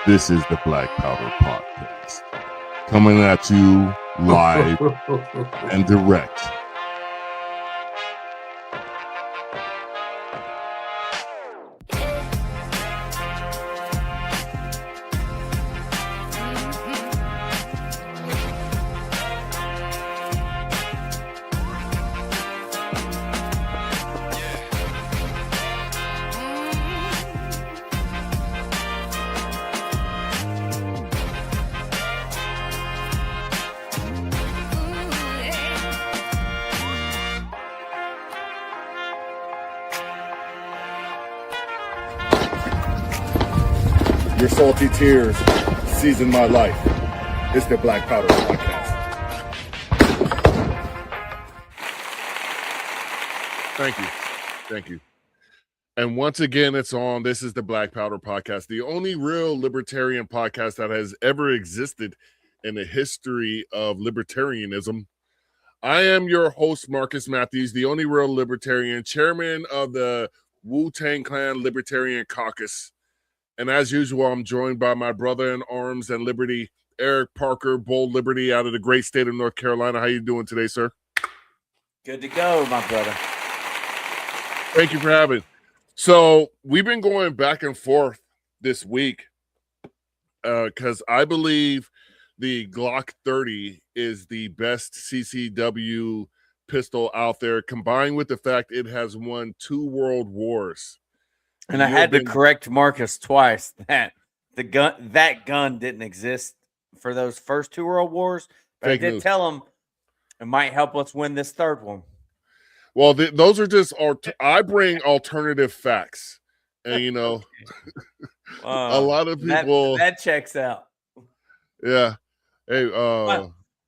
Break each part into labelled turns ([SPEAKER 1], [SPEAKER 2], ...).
[SPEAKER 1] This is the Black Powder Podcast, coming at you live and direct. Your salty tears season my life. It's the Black Powder Podcast. Thank you. And once again, it's on. This is the Black Powder Podcast, the only real libertarian podcast that has ever existed in the history of libertarianism. I am your host, Marcus Matthews, the only real libertarian, chairman of the Wu-Tang Clan Libertarian Caucus. And as usual, I'm joined by my brother in arms and liberty, Eric Parker, Bold Liberty, out of the great state of North Carolina. How you doing today, sir?
[SPEAKER 2] Good to go, my brother.
[SPEAKER 1] Thank you for having. So we've been going back and forth this week because I believe the Glock 30 is the best CCW pistol out there, combined with the fact it has won 2 world wars.
[SPEAKER 2] And I had to correct Marcus twice that that gun didn't exist for those first 2 world wars. But I did tell him it might help us win this third one.
[SPEAKER 1] Well, those are just I bring alternative facts, and you know, a lot of people
[SPEAKER 2] that checks out.
[SPEAKER 1] Yeah. Hey,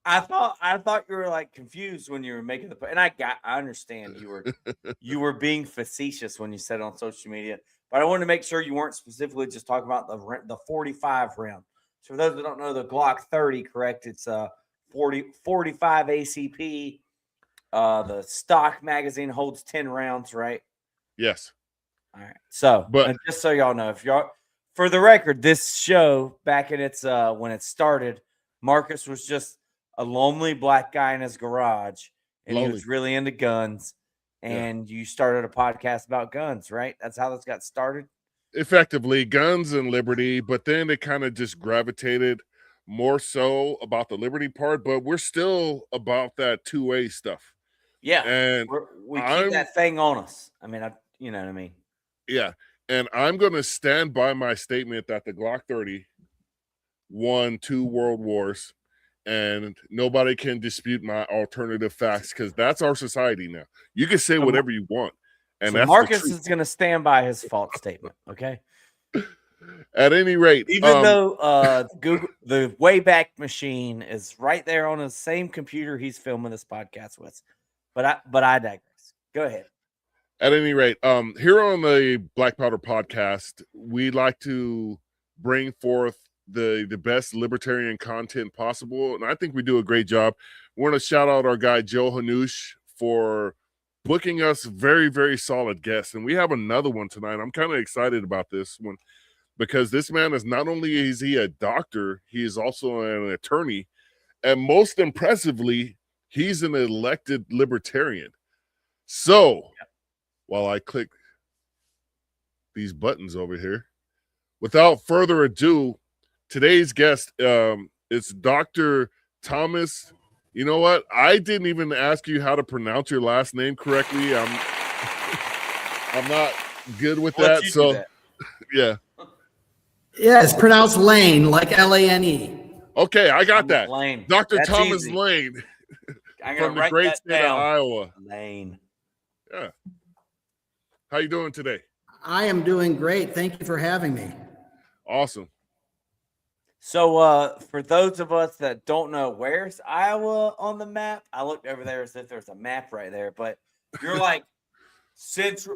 [SPEAKER 2] I thought you were like confused when you were making the, and I understand you were being facetious when you said it on social media, but I wanted to make sure you weren't specifically just talking about the 45 round. So for those that don't know, the Glock 30, correct? It's 45 ACP. The stock magazine holds 10 rounds, right?
[SPEAKER 1] Yes.
[SPEAKER 2] All right. So, but just so y'all know, for the record, this show back in its when it started, Marcus was just a lonely black guy in his garage, and he was really into guns, and you started a podcast about guns, right? That's how this got started?
[SPEAKER 1] Effectively, guns and liberty, but then it kind of just gravitated more so about the liberty part, but we're still about that 2A stuff.
[SPEAKER 2] Yeah,
[SPEAKER 1] and
[SPEAKER 2] we keep that thing on us. I mean, you know what I mean?
[SPEAKER 1] Yeah, and I'm going to stand by my statement that the Glock 30 won 2 world wars, and nobody can dispute my alternative facts because that's our society now. You can say whatever you want, and
[SPEAKER 2] so
[SPEAKER 1] that's
[SPEAKER 2] Marcus is going to stand by his false statement. Okay.
[SPEAKER 1] At any rate,
[SPEAKER 2] even though Google, the Wayback Machine is right there on the same computer he's filming this podcast with, but I digress. Go ahead.
[SPEAKER 1] At any rate, here on the Black Powder Podcast, we like to bring forth the best libertarian content possible, and I think we do a great job. We want to shout out our guy Joe Hanush for booking us very, very solid guests, and we have another one tonight. I'm kind of excited about this one because this man is not only is he a doctor, he is also an attorney, and most impressively, he's an elected libertarian. So, while I click these buttons over here, without further ado, today's guest is Dr. Thomas. You know what? I didn't even ask you how to pronounce your last name correctly. I'm not good with that. So, that. Yeah.
[SPEAKER 3] Yeah, it's pronounced Laehn, like L-A-N-E.
[SPEAKER 1] Okay, I got that.
[SPEAKER 2] Laehn.
[SPEAKER 1] Dr.
[SPEAKER 2] That's
[SPEAKER 1] Thomas
[SPEAKER 2] easy.
[SPEAKER 1] Laehn from the great state of Iowa.
[SPEAKER 2] Laehn.
[SPEAKER 1] Yeah. How you doing today?
[SPEAKER 3] I am doing great. Thank you for having me.
[SPEAKER 1] Awesome.
[SPEAKER 2] So for those of us that don't know, where's Iowa on the map? I looked over there as if there's a map right there, but you're like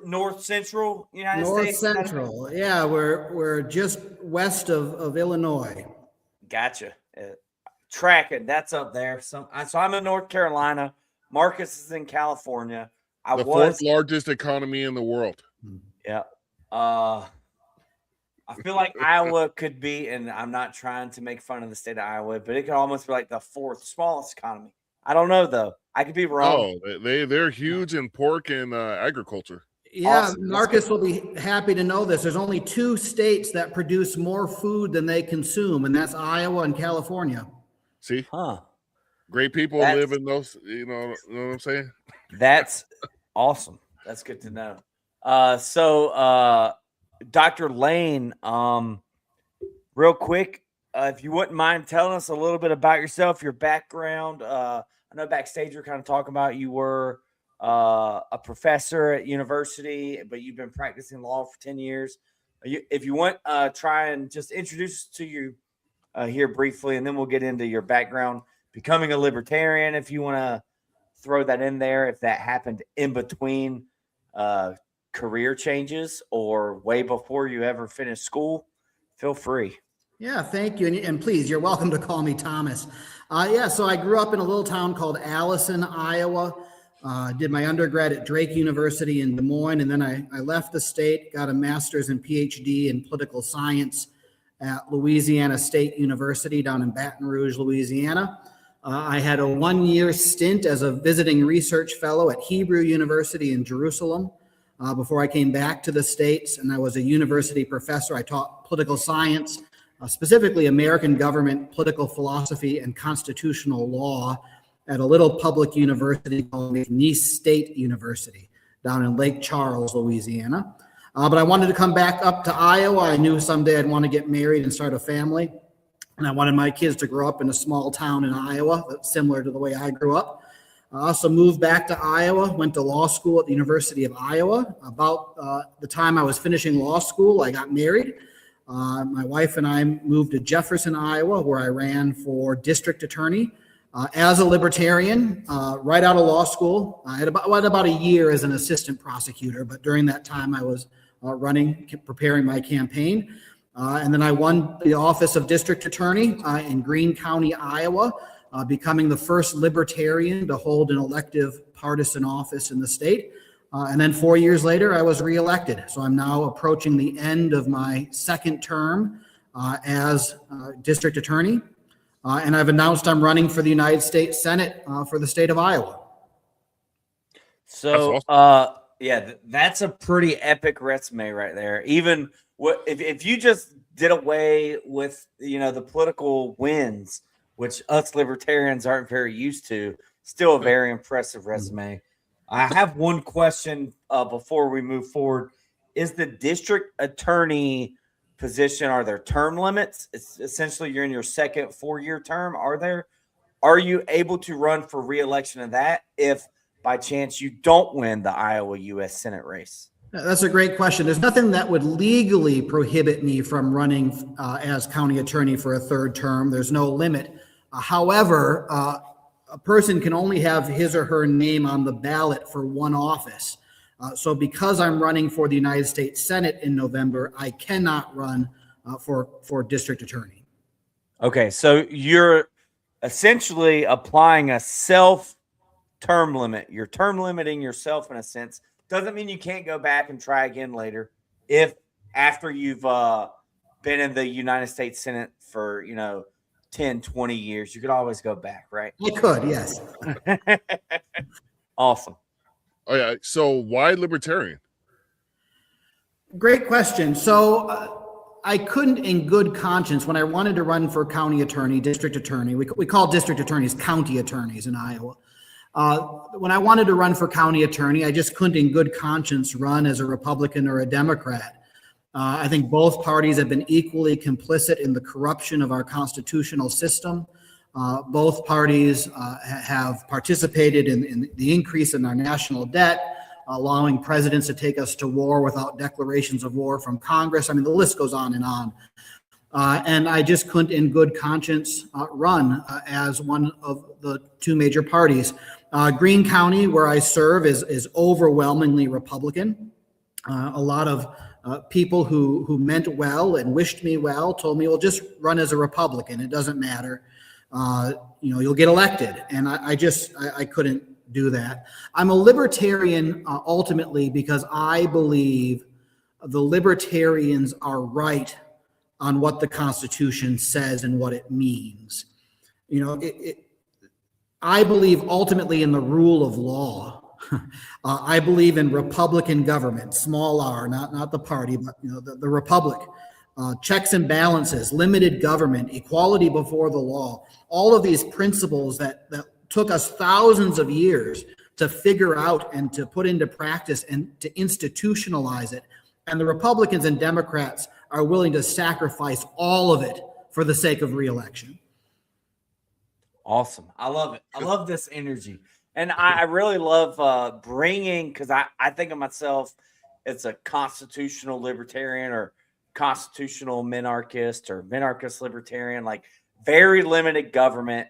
[SPEAKER 2] north central United States.
[SPEAKER 3] North central. Yeah, we're just west of Illinois.
[SPEAKER 2] Gotcha. Tracking, that's up there. So I'm in North Carolina. Marcus is in California.
[SPEAKER 1] The fourth largest economy in the world.
[SPEAKER 2] Yeah. I feel like Iowa could be, and I'm not trying to make fun of the state of Iowa, but it could almost be like the fourth smallest economy. I don't know though. I could be wrong.
[SPEAKER 1] Oh, they're huge in pork and agriculture.
[SPEAKER 3] Yeah,
[SPEAKER 2] Awesome.
[SPEAKER 3] Marcus will be happy to know this. There's only 2 states that produce more food than they consume, and that's Iowa and California.
[SPEAKER 1] See,
[SPEAKER 2] Huh.
[SPEAKER 1] great people live in those. You know what I'm saying?
[SPEAKER 2] That's awesome. That's good to know. So Dr. Laehn, real quick, if you wouldn't mind telling us a little bit about yourself, your background. I know backstage you're kind of talking about you were a professor at university, but you've been practicing law for 10 years. If you want, try and just introduce to you here briefly, and then we'll get into your background, becoming a libertarian, if you want to throw that in there, if that happened in between career changes or way before you ever finished school, feel free.
[SPEAKER 3] Yeah, thank you. And please, you're welcome to call me Thomas. So I grew up in a little town called Allison, Iowa. Did my undergrad at Drake University in Des Moines, and then I left the state, got a master's and PhD in political science at Louisiana State University down in Baton Rouge, Louisiana. I had a 1-year stint as a visiting research fellow at Hebrew University in Jerusalem before I came back to the States, and I was a university professor. I taught political science, specifically American government, political philosophy, and constitutional law at a little public university called McNeese State University down in Lake Charles, Louisiana. But I wanted to come back up to Iowa. I knew someday I'd want to get married and start a family. And I wanted my kids to grow up in a small town in Iowa, that's similar to the way I grew up. I also moved back to Iowa, went to law school at the University of Iowa. About the time I was finishing law school, I got married. My wife and I moved to Jefferson, Iowa, where I ran for district attorney. As a libertarian, right out of law school, I had about a year as an assistant prosecutor, but during that time I was preparing my campaign. And then I won the office of district attorney in Greene County, Iowa, becoming the first libertarian to hold an elective partisan office in the state. And then 4 years later, I was reelected. So I'm now approaching the end of my second term as district attorney. And I've announced I'm running for the United States Senate for the state of Iowa.
[SPEAKER 2] So,
[SPEAKER 1] That's awesome.
[SPEAKER 2] that's a pretty epic resume right there. Even if you just did away with, the political wins, which us libertarians aren't very used to, still a very impressive resume. I have one question before we move forward. Is the district attorney position, are there term limits? It's essentially you're in your second 4-year term. Are you able to run for re-election of that if by chance you don't win the Iowa US Senate race?
[SPEAKER 3] That's a great question. There's nothing that would legally prohibit me from running as county attorney for a third term. There's no limit. However, a person can only have his or her name on the ballot for one office. So because I'm running for the United States Senate in November, I cannot run for district attorney.
[SPEAKER 2] Okay, so you're essentially applying a self-term limit. You're term limiting yourself in a sense. Doesn't mean you can't go back and try again later. If after you've been in the United States Senate for, 10, 20 years, you could always go back, right?
[SPEAKER 3] I could, yes.
[SPEAKER 2] Awesome.
[SPEAKER 1] Oh yeah. So why libertarian?
[SPEAKER 3] Great question. So I couldn't in good conscience, when I wanted to run for county attorney, district attorney, we call district attorneys county attorneys in Iowa. When I wanted to run for county attorney, I just couldn't in good conscience run as a Republican or a Democrat. I think both parties have been equally complicit in the corruption of our constitutional system. Both parties have participated in the increase in our national debt, allowing presidents to take us to war without declarations of war from Congress. I mean, the list goes on and on. And I just couldn't in good conscience run as one of the two major parties. Greene County, where I serve, is overwhelmingly Republican. A lot of people who meant well and wished me well told me, well, just run as a Republican. It doesn't matter. You'll get elected. And I couldn't do that. I'm a libertarian ultimately because I believe the libertarians are right on what the Constitution says and what it means. You know, I believe ultimately in the rule of law. I believe in Republican government, small r, not the party, but the republic. Checks and balances, limited government, equality before the law, all of these principles that took us thousands of years to figure out and to put into practice and to institutionalize it. And the Republicans and Democrats are willing to sacrifice all of it for the sake of reelection.
[SPEAKER 2] Awesome. I love it. I love this energy. And I really love bringing, because I think of myself as a constitutional libertarian or constitutional minarchist or minarchist libertarian, like very limited government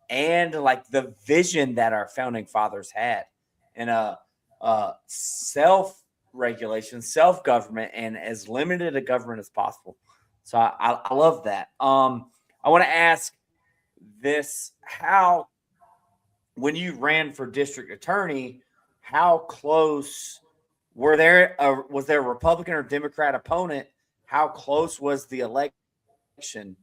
[SPEAKER 2] and like the vision that our founding fathers had and self-regulation, self-government, and as limited a government as possible. So I love that. I want to ask this: how, when you ran for district attorney, how close was there a Republican or Democrat opponent? How close was the election?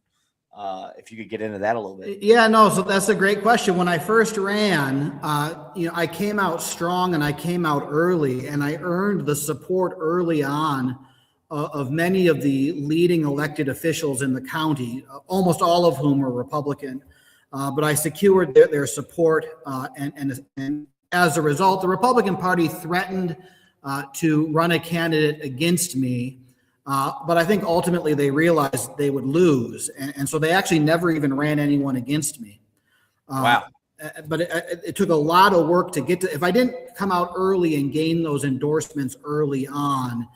[SPEAKER 2] If you could get into that a little bit.
[SPEAKER 3] Yeah, no, so that's a great question. When I first ran, I came out strong and I came out early, and I earned the support early on of many of the leading elected officials in the county, almost all of whom were Republican. But I secured their support, and as a result, the Republican Party threatened to run a candidate against me. But I think ultimately they realized they would lose. And so they actually never even ran anyone against me.
[SPEAKER 2] Wow.
[SPEAKER 3] But it took a lot of work to get to. If I didn't come out early and gain those endorsements early on,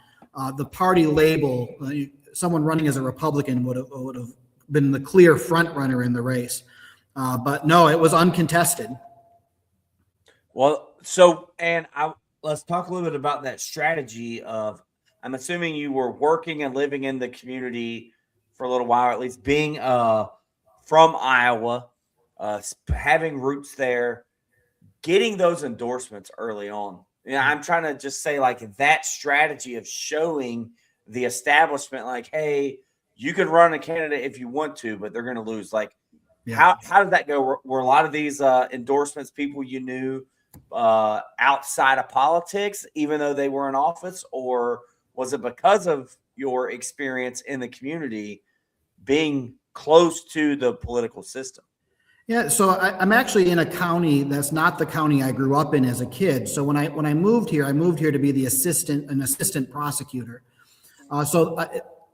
[SPEAKER 3] the party label, someone running as a Republican would have been the clear front runner in the race. But no, it was uncontested.
[SPEAKER 2] Well, let's talk a little bit about that strategy of, I'm assuming you were working and living in the community for a little while, at least being from Iowa, having roots there, getting those endorsements early on. I'm trying to just say, like, that strategy of showing the establishment, like, hey, you can run a candidate if you want to, but they're going to lose. Like, how did that go? Were a lot of these endorsements people you knew outside of politics, even though they were in office, or was it because of your experience in the community being close to the political system?
[SPEAKER 3] Yeah, so I'm actually in a county that's not the county I grew up in as a kid. So when I moved here, to be an assistant prosecutor.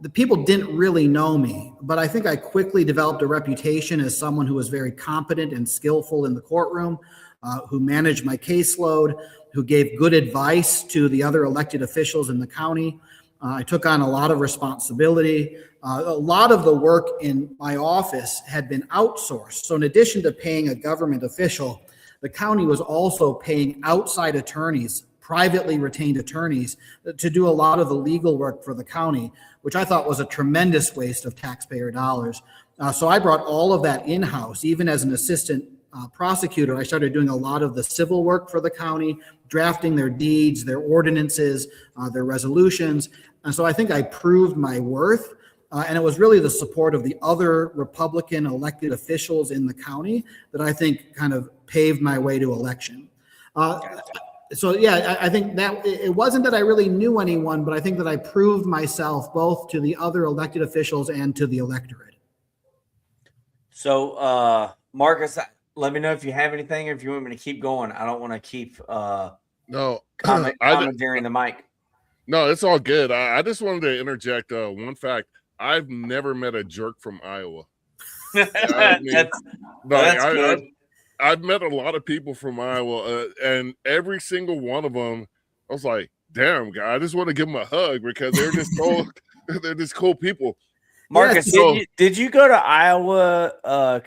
[SPEAKER 3] The people didn't really know me, but I think I quickly developed a reputation as someone who was very competent and skillful in the courtroom, who managed my caseload, who gave good advice to the other elected officials in the county. I took on a lot of responsibility. A lot of the work in my office had been outsourced. So in addition to paying a government official, the county was also paying outside attorneys, privately retained attorneys, to do a lot of the legal work for the county, which I thought was a tremendous waste of taxpayer dollars. So I brought all of that in-house. Even as an assistant prosecutor, I started doing a lot of the civil work for the county, drafting their deeds, their ordinances, their resolutions. And so I think I proved my worth. And it was really the support of the other Republican elected officials in the county that I think kind of paved my way to election. So yeah, I think that it wasn't that I really knew anyone, but I think that I proved myself both to the other elected officials and to the electorate.
[SPEAKER 2] So, Marcus, let me know if you have anything, or if you want me to keep going. I don't want to keep commandeering the mic.
[SPEAKER 1] No, it's all good. I just wanted to interject one fact. I've never met a jerk from Iowa. I've met a lot of people from Iowa, and every single one of them, I was like, damn, guy, I just want to give them a hug because they're just they're just cool people.
[SPEAKER 2] Marcus, did you go to Iowa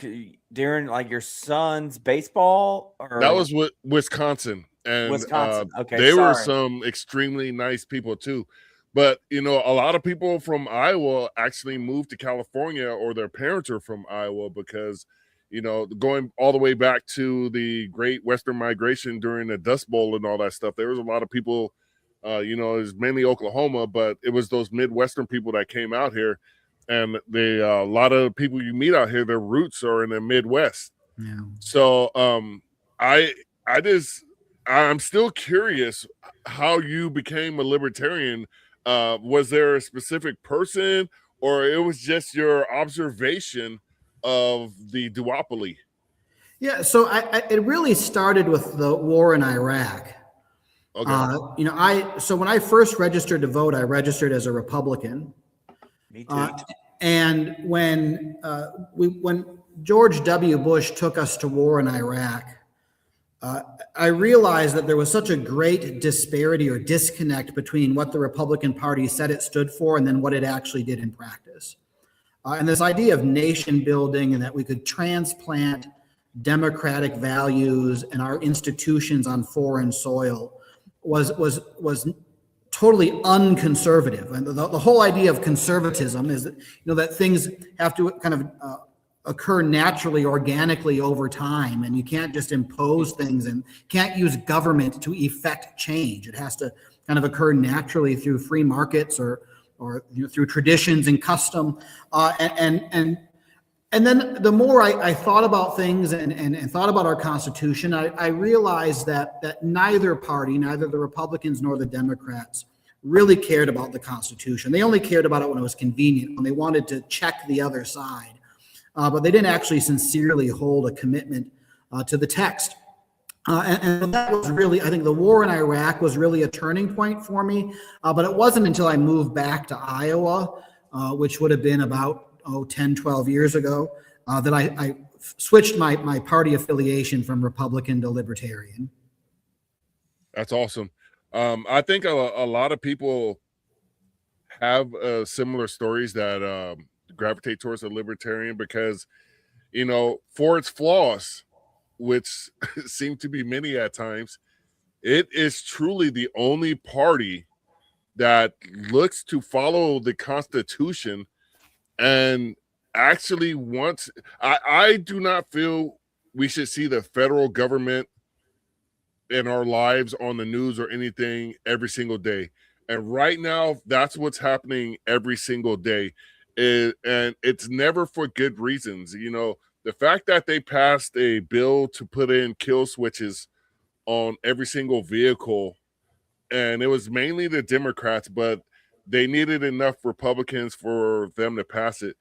[SPEAKER 2] during like your son's baseball? Or?
[SPEAKER 1] That was Wisconsin. And
[SPEAKER 2] Wisconsin. Okay,
[SPEAKER 1] they were some extremely nice people too. But, a lot of people from Iowa actually moved to California, or their parents are from Iowa because, going all the way back to the Great Western Migration during the Dust Bowl and all that stuff, there was a lot of people You know, it was mainly Oklahoma, but it was those Midwestern people that came out here, and a lot of people you meet out here, their roots are in the Midwest.
[SPEAKER 3] Yeah.
[SPEAKER 1] So I'm still curious how you became a libertarian. Was there a specific person, or it was just your observation of the duopoly?
[SPEAKER 3] Yeah, so it really started with the war in Iraq.
[SPEAKER 1] Okay.
[SPEAKER 3] You know, so when I first registered to vote, I registered as a Republican.
[SPEAKER 2] Me too.
[SPEAKER 3] And when George W. Bush took us to war in Iraq, I realized that there was such a great disparity or disconnect between what the Republican Party said it stood for and then what it actually did in practice. And this idea of nation building and that we could transplant democratic values and our institutions on foreign soil was totally unconservative. And the whole idea of conservatism is that, you know, that things have to kind of occur naturally, organically over time, and you can't just impose things and can't use government to effect change. It has to kind of occur naturally through free markets or you know, through traditions and custom. And then the more I thought about things and thought about our Constitution, I realized that neither party, neither the Republicans nor the Democrats, really cared about the Constitution. They only cared about it when it was convenient, when they wanted to check the other side. But they didn't actually sincerely hold a commitment to the text. And that was really, I think the war in Iraq was really a turning point for me. But it wasn't until I moved back to Iowa, which would have been about 10, 12 years ago, that I switched my party affiliation from Republican to Libertarian.
[SPEAKER 1] That's awesome. I think a lot of people have similar stories that gravitate towards the Libertarian because, you know, for its flaws, which seem to be many at times, it is truly the only party that looks to follow the Constitution and actually wants. I do not feel we should see the federal government in our lives on the news or anything every single day. And right now, that's what's happening every single day. And it's never for good reasons. You know, the fact that they passed a bill to put in kill switches on every single vehicle, and it was mainly the Democrats, but they needed enough Republicans for them to pass it.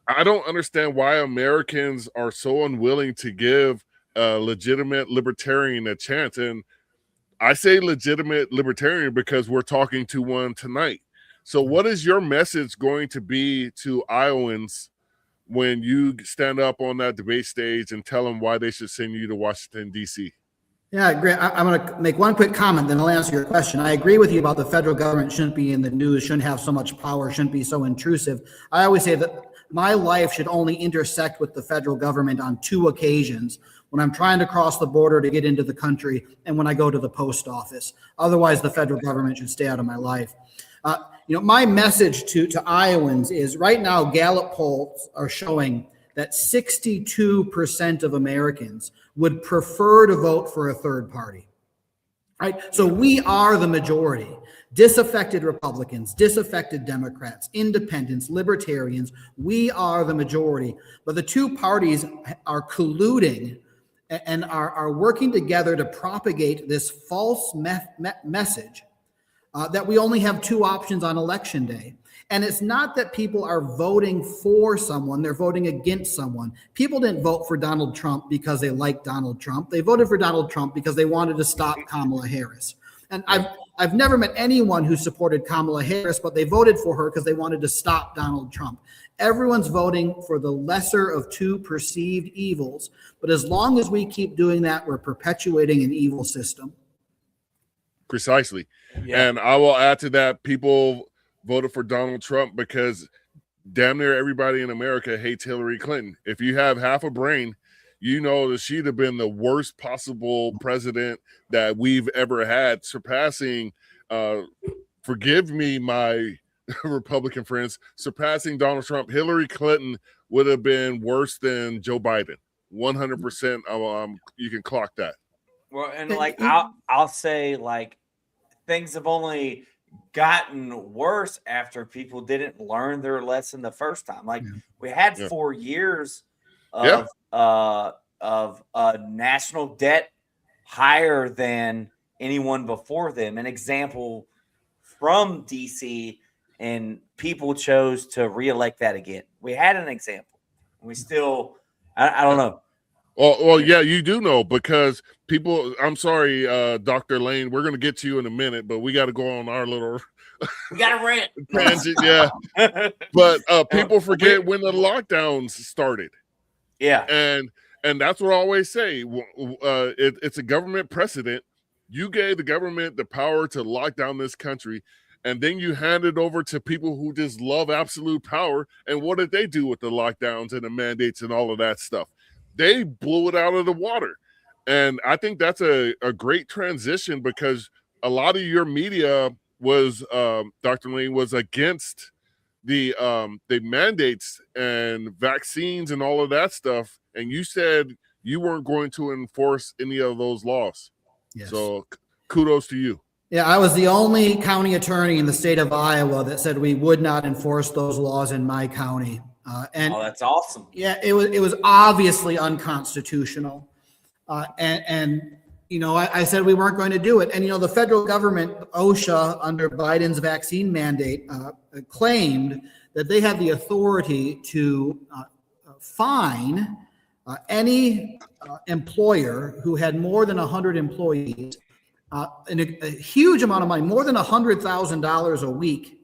[SPEAKER 1] I don't understand why Americans are so unwilling to give a legitimate libertarian a chance. And I say legitimate libertarian because we're talking to one tonight. So what is your message going to be to Iowans when you stand up on that debate stage and tell them why they should send you to Washington, D.C.?
[SPEAKER 3] Yeah, great. I'm going to make one quick comment, then I'll answer your question. I agree with you about the federal government shouldn't be in the news, shouldn't have so much power, shouldn't be so intrusive. I always say that my life should only intersect with the federal government on two occasions: when I'm trying to cross the border to get into the country and when I go to the post office. Otherwise, the federal government should stay out of my life. You know, my message to Iowans is right now, Gallup polls are showing that 62% of Americans would prefer to vote for a third party, right? So we are the majority. Disaffected Republicans, disaffected Democrats, independents, libertarians, we are the majority. But the two parties are colluding and are working together to propagate this false message that we only have two options on election day. And it's not that people are voting for someone, they're voting against someone. People didn't vote for Donald Trump because they liked Donald Trump. They voted for Donald Trump because they wanted to stop Kamala Harris. And I've never met anyone who supported Kamala Harris, but they voted for her because they wanted to stop Donald Trump. Everyone's voting for the lesser of two perceived evils. But as long as we keep doing that, we're perpetuating an evil system.
[SPEAKER 1] Precisely.
[SPEAKER 2] Yeah.
[SPEAKER 1] And I will add to that, people voted for Donald Trump because damn near everybody in America hates Hillary Clinton. If you have half a brain, you know that she'd have been the worst possible president that we've ever had, surpassing, forgive me, my Republican friends, surpassing Donald Trump. Hillary Clinton would have been worse than Joe Biden. 100%. You can clock that.
[SPEAKER 2] Well, and like I'll say, like, things have only gotten worse after people didn't learn their lesson the first time. Like we had 4 years of national debt higher than anyone before them. An example from DC, and people chose to reelect that again. We had an example. We still, I don't know.
[SPEAKER 1] Well, yeah, you do know, because people, I'm sorry, Dr. Laehn, we're going to get to you in a minute, but we got to go on our little
[SPEAKER 2] we got to rant.
[SPEAKER 1] tangent. Yeah. But people forget when the lockdowns started.
[SPEAKER 2] Yeah.
[SPEAKER 1] And that's what I always say. It's a government precedent. You gave the government the power to lock down this country, and then you hand it over to people who just love absolute power. And what did they do with the lockdowns and the mandates and all of that stuff? They blew it out of the water. And I think that's a great transition, because a lot of your media was, Dr. Laehn, was against the mandates and vaccines and all of that stuff. And you said you weren't going to enforce any of those laws. Yes. So kudos to you.
[SPEAKER 3] Yeah, I was the only county attorney in the state of Iowa that said we would not enforce those laws in my county. And
[SPEAKER 2] that's awesome.
[SPEAKER 3] Yeah, it was obviously unconstitutional. And you know, I said we weren't going to do it. And, you know, the federal government, OSHA, under Biden's vaccine mandate, claimed that they had the authority to fine any employer who had more than 100 employees, and a huge amount of money, more than $100,000 a week,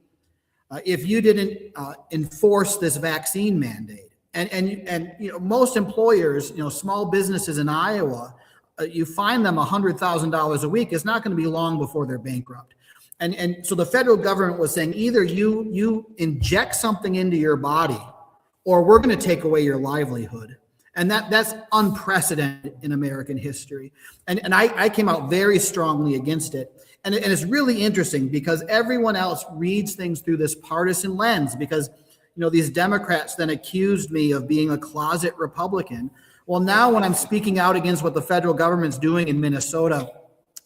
[SPEAKER 3] if you didn't enforce this vaccine mandate. And you know, most employers, you know, small businesses in Iowa, you fine them $100,000 a week, it's not going to be long before they're bankrupt. And so the federal government was saying, either you inject something into your body, or we're going to take away your livelihood. And that's unprecedented in American history. And I came out very strongly against it. And it's really interesting, because everyone else reads things through this partisan lens, because, you know, these Democrats then accused me of being a closet Republican. Well, now when I'm speaking out against what the federal government's doing in Minnesota,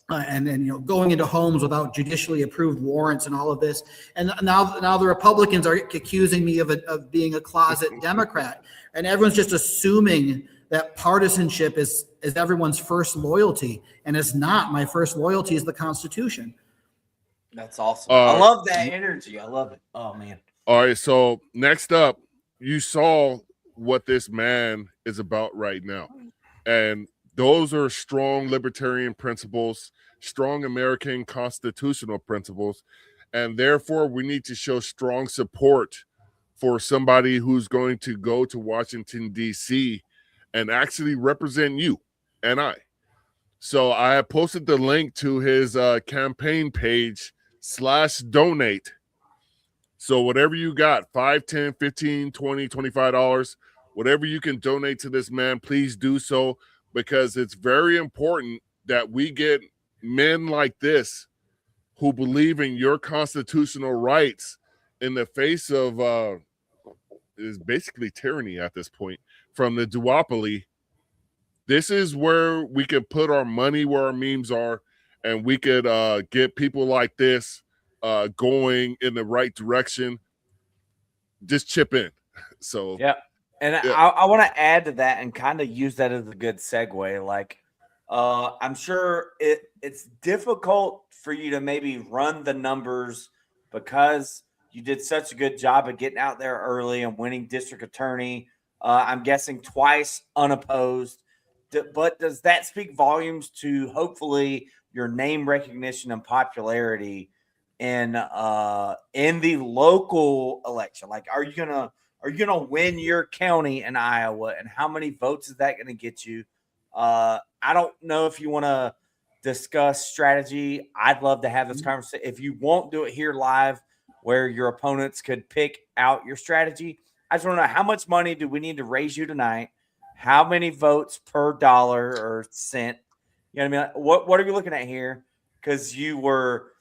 [SPEAKER 3] and you know, going into homes without judicially approved warrants and all of this, and now the Republicans are accusing me of being a closet Democrat, and everyone's just assuming that partisanship is everyone's first loyalty, and it's not. My first loyalty is the Constitution.
[SPEAKER 2] That's awesome. I love that energy. I love it. Oh man.
[SPEAKER 1] All right, so next up, you saw what this man is about right now, and those are strong libertarian principles, strong American constitutional principles, and therefore we need to show strong support for somebody who's going to go to Washington, D.C. and actually represent you and I. So I have posted the link to his campaign page /donate. So whatever you got, $5, $10, $15, $20, $25, whatever you can donate to this man, please do so, because it's very important that we get men like this who believe in your constitutional rights in the face of is basically tyranny at this point from the duopoly. This is where we can put our money where our memes are, and we could get people like this going in the right direction. Just chip in. So
[SPEAKER 2] yeah. And yeah. I want to add to that and kind of use that as a good segue. Like, I'm sure it's difficult for you to maybe run the numbers because you did such a good job of getting out there early and winning district attorney. I'm guessing twice unopposed. But does that speak volumes to hopefully your name recognition and popularity in the local election? Like, are you gonna win your county in Iowa, and how many votes is that going to get you? I don't know if you want to discuss strategy. I'd love to have this conversation. If you won't do it here live, where your opponents could pick out your strategy, I just want to know, how much money do we need to raise you tonight? How many votes per dollar or cent? You know what I mean? What are you looking at here? Because you worked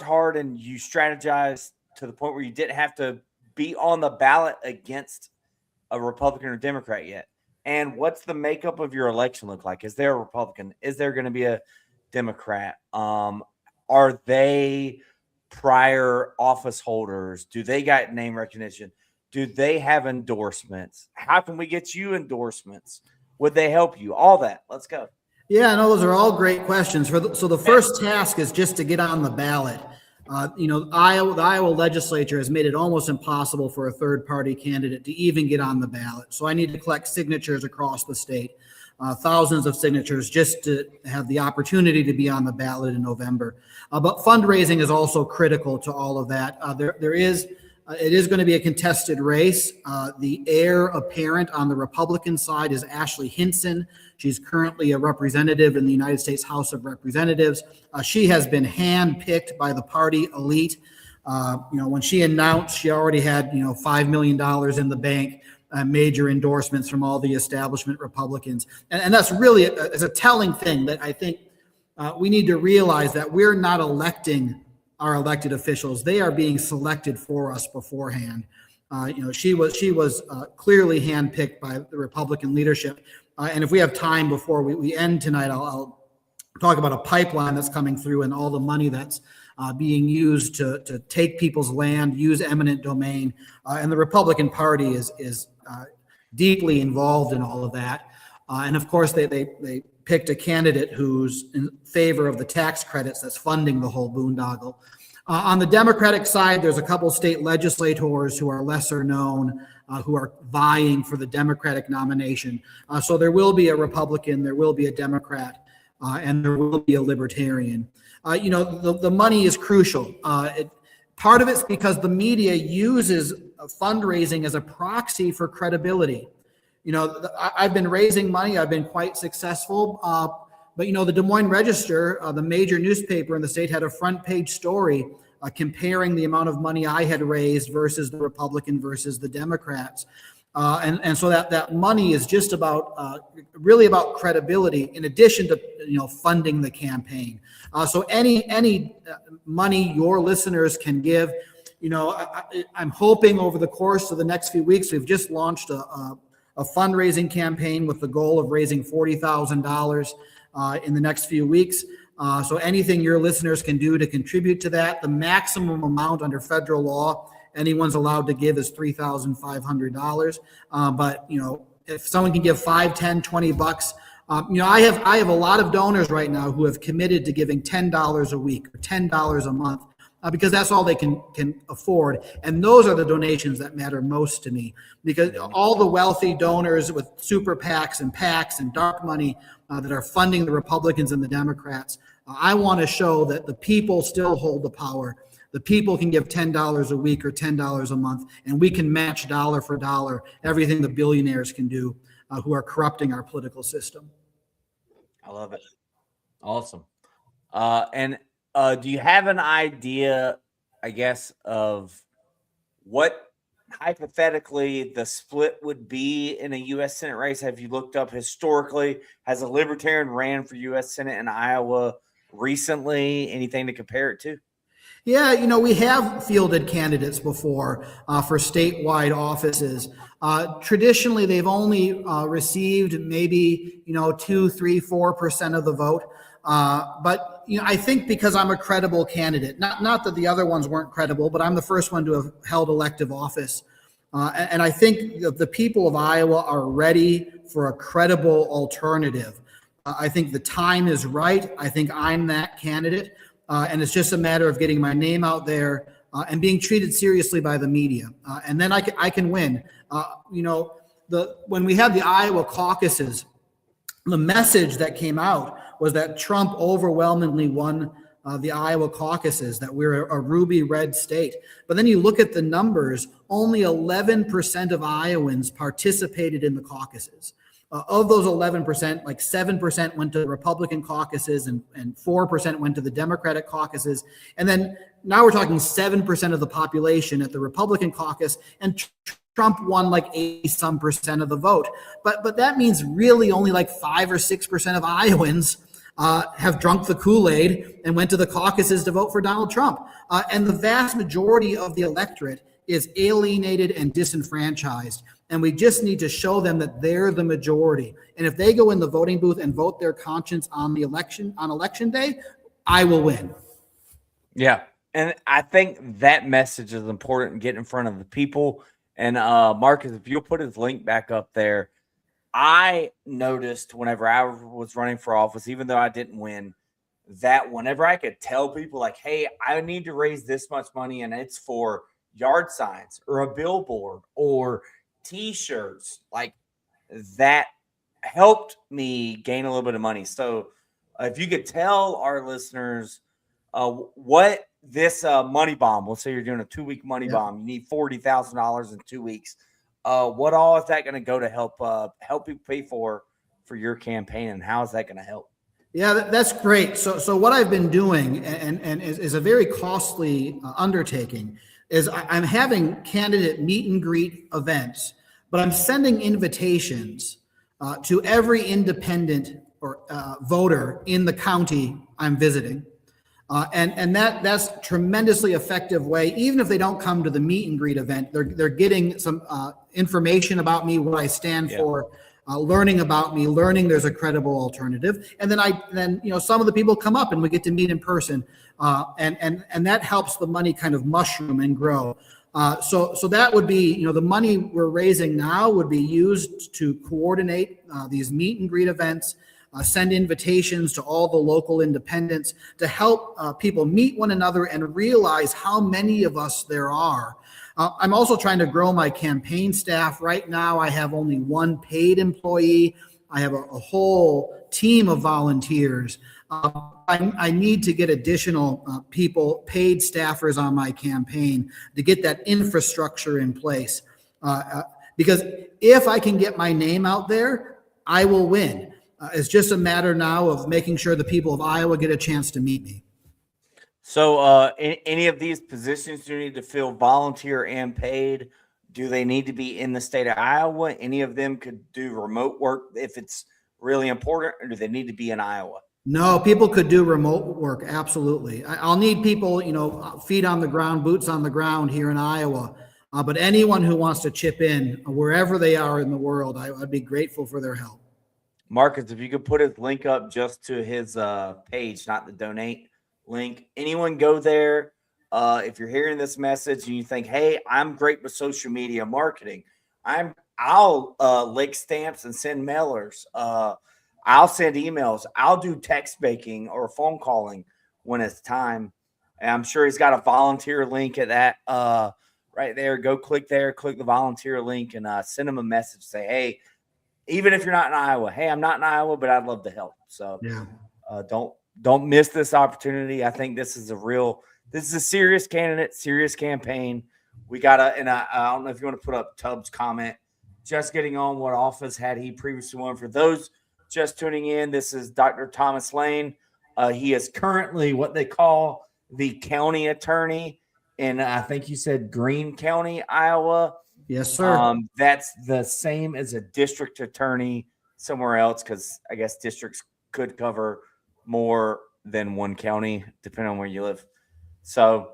[SPEAKER 2] hard and you strategized to the point where you didn't have to be on the ballot against a Republican or Democrat yet. And what's the makeup of your election look like? Is there a Republican? Is there going to be a Democrat? Are they prior office holders? Do they got name recognition? Do they have endorsements? How can we get you endorsements? Would they help you? All that. Let's go.
[SPEAKER 3] Yeah, no, those are all great questions. So the first task is just to get on the ballot. The Iowa legislature has made it almost impossible for a third-party candidate to even get on the ballot. So I need to collect signatures across the state, thousands of signatures, just to have the opportunity to be on the ballot in November. But fundraising is also critical to all of that. It is going to be a contested race. The heir apparent on the Republican side is Ashley Hinson. She's currently a representative in the United States House of Representatives. She has been handpicked by the party elite. When she announced, she already had, $5 million in the bank, major endorsements from all the establishment Republicans. And that's really it's a telling thing that I think we need to realize that we're not electing our elected officials. They are being selected for us beforehand. She was clearly handpicked by the Republican leadership. And if we have time before we end tonight, I'll talk about a pipeline that's coming through and all the money that's being used to take people's land, use eminent domain. And the Republican Party is deeply involved in all of that. And of course, they picked a candidate who's in favor of the tax credits that's funding the whole boondoggle. On the Democratic side, there's a couple state legislators who are lesser known, who are vying for the Democratic nomination. So there will be a Republican, there will be a Democrat, and there will be a Libertarian. The money is crucial. Part of it's because the media uses fundraising as a proxy for credibility. I've been raising money. I've been quite successful. But the Des Moines Register, the major newspaper in the state, had a front page story comparing the amount of money I had raised versus the Republican versus the Democrats. And so that money is just really about credibility in addition to, funding the campaign. So any money your listeners can give, I'm hoping over the course of the next few weeks, we've just launched a fundraising campaign with the goal of raising $40,000 in the next few weeks. So anything your listeners can do to contribute to that, the maximum amount under federal law anyone's allowed to give is $3,500. But if someone can give $5, $10, $20, I have a lot of donors right now who have committed to giving $10 a week or $10 a month. Because that's all they can afford. And those are the donations that matter most to me, because all the wealthy donors with super PACs and dark money that are funding the Republicans and the Democrats, I want to show that the people still hold the power. The people can give $10 a week or $10 a month, and we can match dollar for dollar everything the billionaires can do who are corrupting our political system.
[SPEAKER 2] I love it. Awesome. Do you have an idea, I guess, of what hypothetically the split would be in a U.S. Senate race? Have you looked up historically? Has a Libertarian ran for U.S. Senate in Iowa recently? Anything to compare it to?
[SPEAKER 3] Yeah, we have fielded candidates before for statewide offices. Traditionally, they've only received maybe 2, 3, 4% of the vote. But I think because I'm a credible candidate, not that the other ones weren't credible, but I'm the first one to have held elective office. And I think the people of Iowa are ready for a credible alternative. I think the time is right. I think I'm that candidate. And it's just a matter of getting my name out there and being treated seriously by the media. And then I can win. When we had the Iowa caucuses, the message that came out was that Trump overwhelmingly won the Iowa caucuses, that we're a ruby red state. But then you look at the numbers, only 11% of Iowans participated in the caucuses. Of those 11%, like 7% went to the Republican caucuses and 4% went to the Democratic caucuses. And then now we're talking 7% of the population at the Republican caucus, and Trump won like 80% of the vote. But that means really only like 5 or 6% of Iowans have drunk the Kool-Aid and went to the caucuses to vote for Donald Trump. And the vast majority of the electorate is alienated and disenfranchised. And we just need to show them that they're the majority. And if they go in the voting booth and vote their conscience on election day, I will win.
[SPEAKER 2] Yeah. And I think that message is important, get in front of the people. And Marcus, if you'll put his link back up there, I noticed whenever I was running for office, even though I didn't win, that whenever I could tell people like, hey, I need to raise this much money and it's for yard signs or a billboard or t-shirts, like that helped me gain a little bit of money. So if you could tell our listeners what this money bomb, let's say you're doing a 2-week money bomb, you need $40,000 in 2 weeks. What all is that going to go to help people pay for your campaign, and how is that going to help?
[SPEAKER 3] Yeah, that's great. So what I've been doing, and is a very costly undertaking, is I'm having candidate meet and greet events, but I'm sending invitations to every independent or voter in the county I'm visiting. And that's tremendously effective way. Even if they don't come to the meet and greet event, they're getting some information about me, what I stand for, learning about me, learning there's a credible alternative. And then some of the people come up and we get to meet in person, and that helps the money kind of mushroom and grow. So that would be, the money we're raising now would be used to coordinate these meet and greet events, send invitations to all the local independents to help people meet one another and realize how many of us there are. I'm also trying to grow my campaign staff. Right now, I have only one paid employee. I have a whole team of volunteers. I need to get additional people, paid staffers on my campaign to get that infrastructure in place. Because if I can get my name out there, I will win. It's just a matter now of making sure the people of Iowa get a chance to meet me.
[SPEAKER 2] So any of these positions do you need to fill volunteer and paid? Do they need to be in the state of Iowa? Any of them could do remote work if it's really important, or do they need to be in Iowa?
[SPEAKER 3] No, people could do remote work. Absolutely. I'll need people, feet on the ground, boots on the ground here in Iowa. But anyone who wants to chip in wherever they are in the world, I'd be grateful for their help.
[SPEAKER 2] Marcus, if you could put his link up just to his page, not the donate link. Anyone go there. If you're hearing this message and you think, hey, I'm great with social media marketing, I'll lick stamps and send mailers. I'll send emails. I'll do text baking or phone calling when it's time. And I'm sure he's got a volunteer link at that right there. Go click there, click the volunteer link, and send him a message. Say, hey, even if you're not in Iowa, hey, I'm not in Iowa, but I'd love to help. So don't miss this opportunity. I think this is a serious candidate, serious campaign. We got and I don't know if you want to put up Tubbs' comment, just getting on what office had he previously won. For those just tuning in, this is Dr. Thomas Laehn. He is currently what they call the county attorney in, I think you said Greene County, Iowa.
[SPEAKER 3] Yes, sir.
[SPEAKER 2] That's the same as a district attorney somewhere else, because I guess districts could cover more than one county, depending on where you live. So,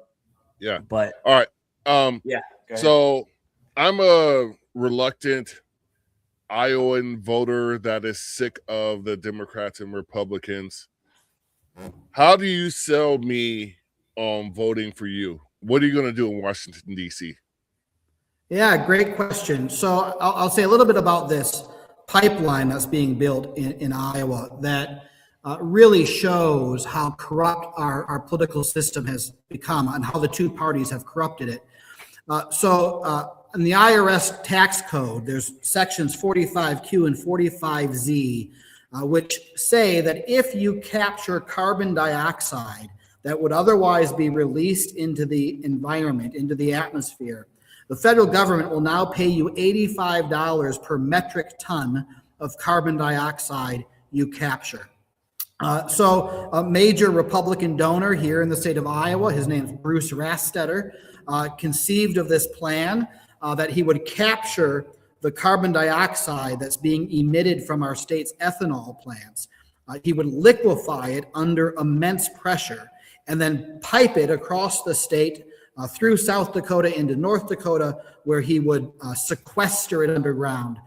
[SPEAKER 1] yeah.
[SPEAKER 2] But
[SPEAKER 1] all right.
[SPEAKER 2] Go ahead.
[SPEAKER 1] So I'm a reluctant Iowan voter that is sick of the Democrats and Republicans. How do you sell me on voting for you? What are you going to do in Washington, D.C.?
[SPEAKER 3] Yeah, great question. So I'll say a little bit about this pipeline that's being built in Iowa that really shows how corrupt our political system has become and how the two parties have corrupted it. In the IRS tax code, there's sections 45Q and 45Z, which say that if you capture carbon dioxide that would otherwise be released into the environment, into the atmosphere, the federal government will now pay you $85 per metric ton of carbon dioxide you capture. So a major Republican donor here in the state of Iowa, his name's Bruce Rastetter, conceived of this plan that he would capture the carbon dioxide that's being emitted from our state's ethanol plants. He would liquefy it under immense pressure and then pipe it across the state through South Dakota into North Dakota, where he would sequester it underground,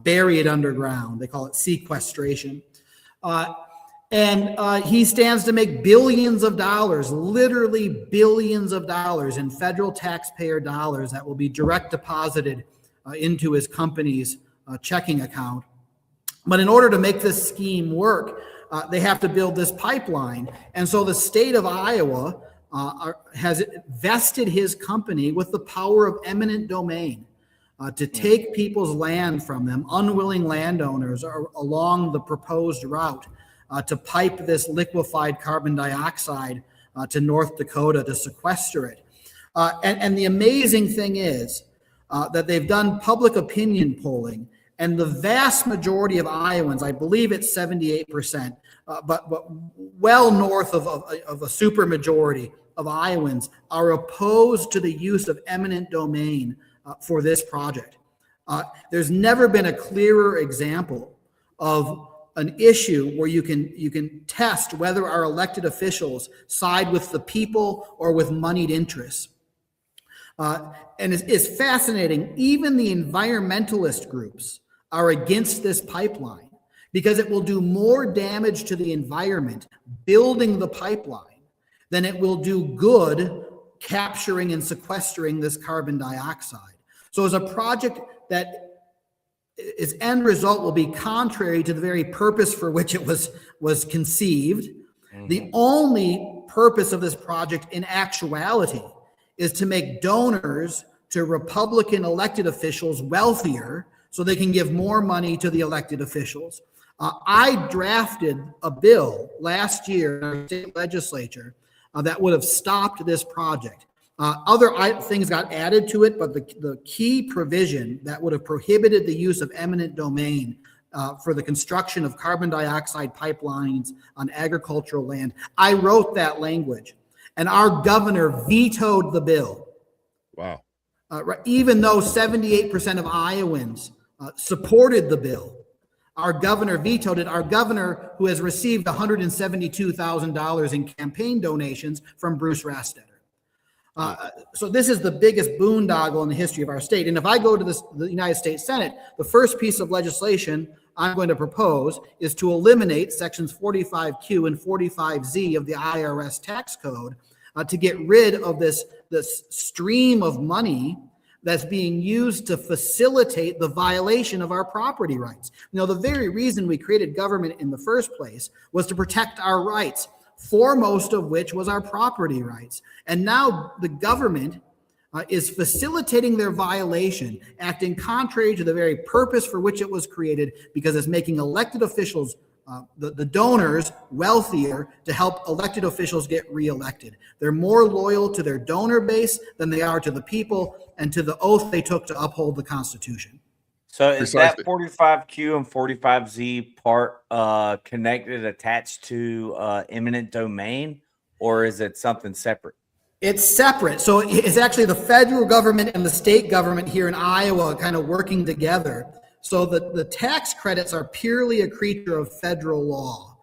[SPEAKER 3] bury it underground. They call it sequestration. And he stands to make billions of dollars, literally billions of dollars in federal taxpayer dollars that will be direct deposited into his company's checking account. But in order to make this scheme work, they have to build this pipeline. And so the state of Iowa has vested his company with the power of eminent domain to take people's land from them, unwilling landowners, along the proposed route to pipe this liquefied carbon dioxide to North Dakota to sequester it. And the amazing thing is that they've done public opinion polling, and the vast majority of Iowans, I believe it's 78%, but well north of a super majority of Iowans are opposed to the use of eminent domain for this project. There's never been a clearer example of an issue where you can test whether our elected officials side with the people or with moneyed interests. And it's fascinating. Even the environmentalist groups are against this pipeline because it will do more damage to the environment building the pipeline than it will do good capturing and sequestering this carbon dioxide. So as a project that its end result will be contrary to the very purpose for which it was conceived. Mm-hmm. The only purpose of this project in actuality is to make donors to Republican elected officials wealthier so they can give more money to the elected officials. I drafted a bill last year in our state legislature that would have stopped this project. Other things got added to it, but the key provision that would have prohibited the use of eminent domain for the construction of carbon dioxide pipelines on agricultural land, I wrote that language, and our governor vetoed the bill.
[SPEAKER 1] Wow.
[SPEAKER 3] Even though 78% of Iowans supported the bill, our governor vetoed it. Our governor, who has received $172,000 in campaign donations from Bruce Rastetter. So this is the biggest boondoggle in the history of our state. And if I go to the United States Senate, the first piece of legislation I'm going to propose is to eliminate sections 45Q and 45Z of the IRS tax code to get rid of this stream of money that's being used to facilitate the violation of our property rights. You know, the very reason we created government in the first place was to protect our rights, foremost of which was our property rights. And now the government is facilitating their violation, acting contrary to the very purpose for which it was created, because it's making elected officials, the donors, wealthier to help elected officials get reelected. They're more loyal to their donor base than they are to the people and to the oath they took to uphold the Constitution.
[SPEAKER 2] So is that 45Q and 45Z part connected, attached to eminent domain, or is it something separate?
[SPEAKER 3] It's separate. So it's actually the federal government and the state government here in Iowa kind of working together. So the tax credits are purely a creature of federal law.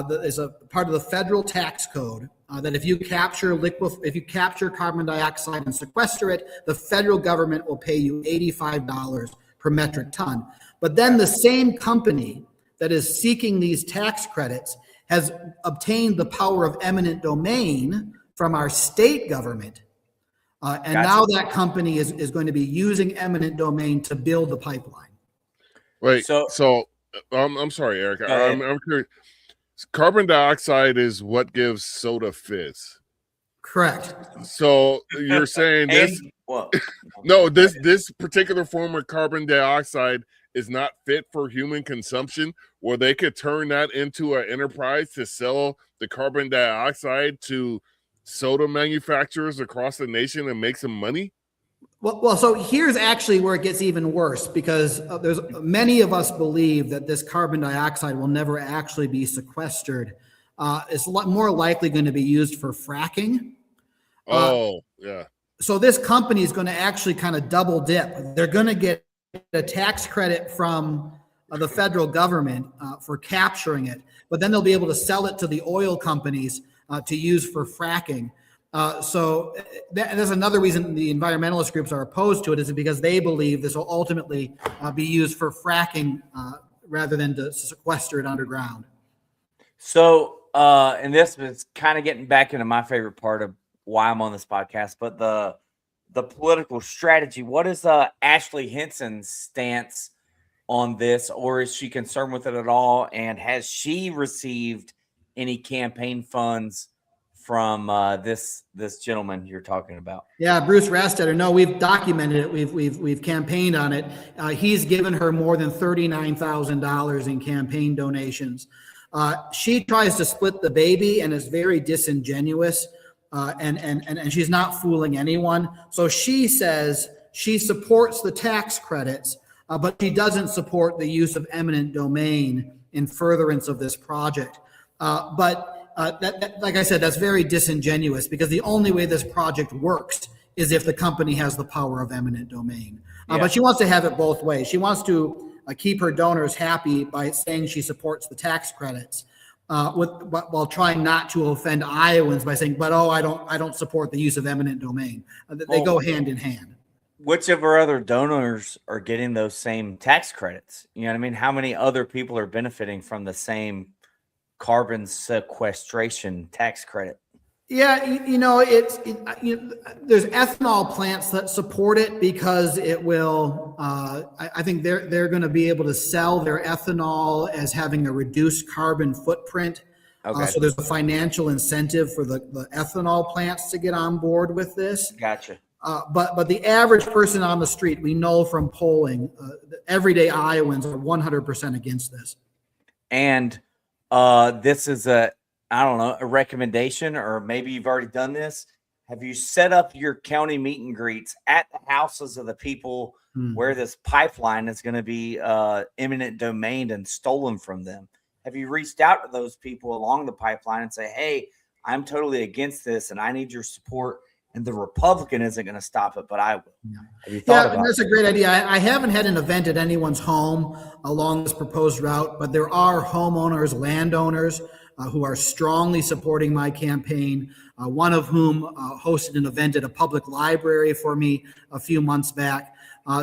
[SPEAKER 3] There's a part of the federal tax code that if you capture carbon dioxide and sequester it, the federal government will pay you $85 per metric ton. But then the same company that is seeking these tax credits has obtained the power of eminent domain from our state government. And now that company is going to be using eminent domain to build the pipeline.
[SPEAKER 1] Wait, so I'm sorry, Eric. I'm curious. Carbon dioxide is what gives soda fizz.
[SPEAKER 3] Correct.
[SPEAKER 1] So you're saying this? No, this particular form of carbon dioxide is not fit for human consumption, where they could turn that into an enterprise to sell the carbon dioxide to soda manufacturers across the nation and make some money?
[SPEAKER 3] Well, so here's actually where it gets even worse, because there's many of us believe that this carbon dioxide will never actually be sequestered. It's a lot more likely going to be used for fracking.
[SPEAKER 1] Yeah.
[SPEAKER 3] So this company is going to actually kind of double dip. They're going to get a tax credit from the federal government for capturing it, but then they'll be able to sell it to the oil companies to use for fracking. So that's another reason the environmentalist groups are opposed to it, is because they believe this will ultimately be used for fracking rather than to sequester it underground.
[SPEAKER 2] So, and this is kind of getting back into my favorite part of why I'm on this podcast, but the political strategy. What is Ashley Henson's stance on this, or is she concerned with it at all? And has she received any campaign funds from this gentleman you're talking about?
[SPEAKER 3] Yeah, Bruce Rastetter. No, we've documented it. We've campaigned on it. He's given her more than $39,000 in campaign donations. She tries to split the baby and is very disingenuous, and she's not fooling anyone. So she says she supports the tax credits, but she doesn't support the use of eminent domain in furtherance of this project. That, like I said, that's very disingenuous, because the only way this project works is if the company has the power of eminent domain. But she wants to have it both ways. She wants to keep her donors happy by saying she supports the tax credits, while trying not to offend Iowans by saying, "But I don't support the use of eminent domain." They go hand in hand.
[SPEAKER 2] Which of our other donors are getting those same tax credits? You know what I mean? How many other people are benefiting from the same carbon sequestration tax credit?
[SPEAKER 3] Yeah, there's ethanol plants that support it because it will. I think they're going to be able to sell their ethanol as having a reduced carbon footprint. Okay. So there's a financial incentive for the ethanol plants to get on board with this.
[SPEAKER 2] Gotcha.
[SPEAKER 3] But the average person on the street, we know from polling, everyday Iowans are 100% against this.
[SPEAKER 2] And this is a recommendation, or maybe you've already done this. Have you set up your county meet and greets at the houses of the people where this pipeline is going to be eminent domain and stolen from them? Have you reached out to those people along the pipeline and say, "Hey, I'm totally against this and I need your support, and the Republican isn't going to stop it, but I will"? Have you thought about
[SPEAKER 3] that's a great idea. I haven't had an event at anyone's home along this proposed route, but there are homeowners, landowners who are strongly supporting my campaign, one of whom hosted an event at a public library for me a few months back.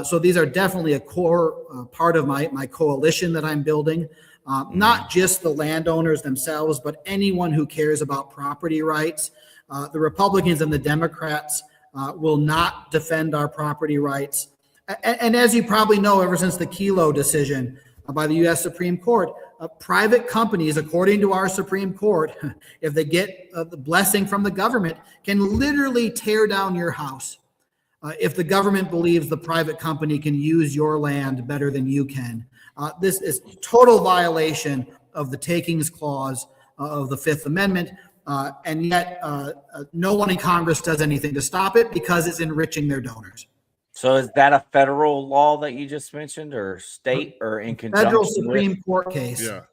[SPEAKER 3] So these are definitely a core part of my coalition that I'm building. Not just the landowners themselves, but anyone who cares about property rights. The Republicans and the Democrats will not defend our property rights. And as you probably know, ever since the Kelo decision by the U.S. Supreme Court, private companies, according to our Supreme Court, if they get the blessing from the government, can literally tear down your house if the government believes the private company can use your land better than you can. This is total violation of the takings clause of the Fifth Amendment. And yet no one in Congress does anything to stop it because it's enriching their donors.
[SPEAKER 2] So is that a federal law that you just mentioned, or state, or in conjunction
[SPEAKER 3] Federal Supreme Court case?
[SPEAKER 1] Yeah.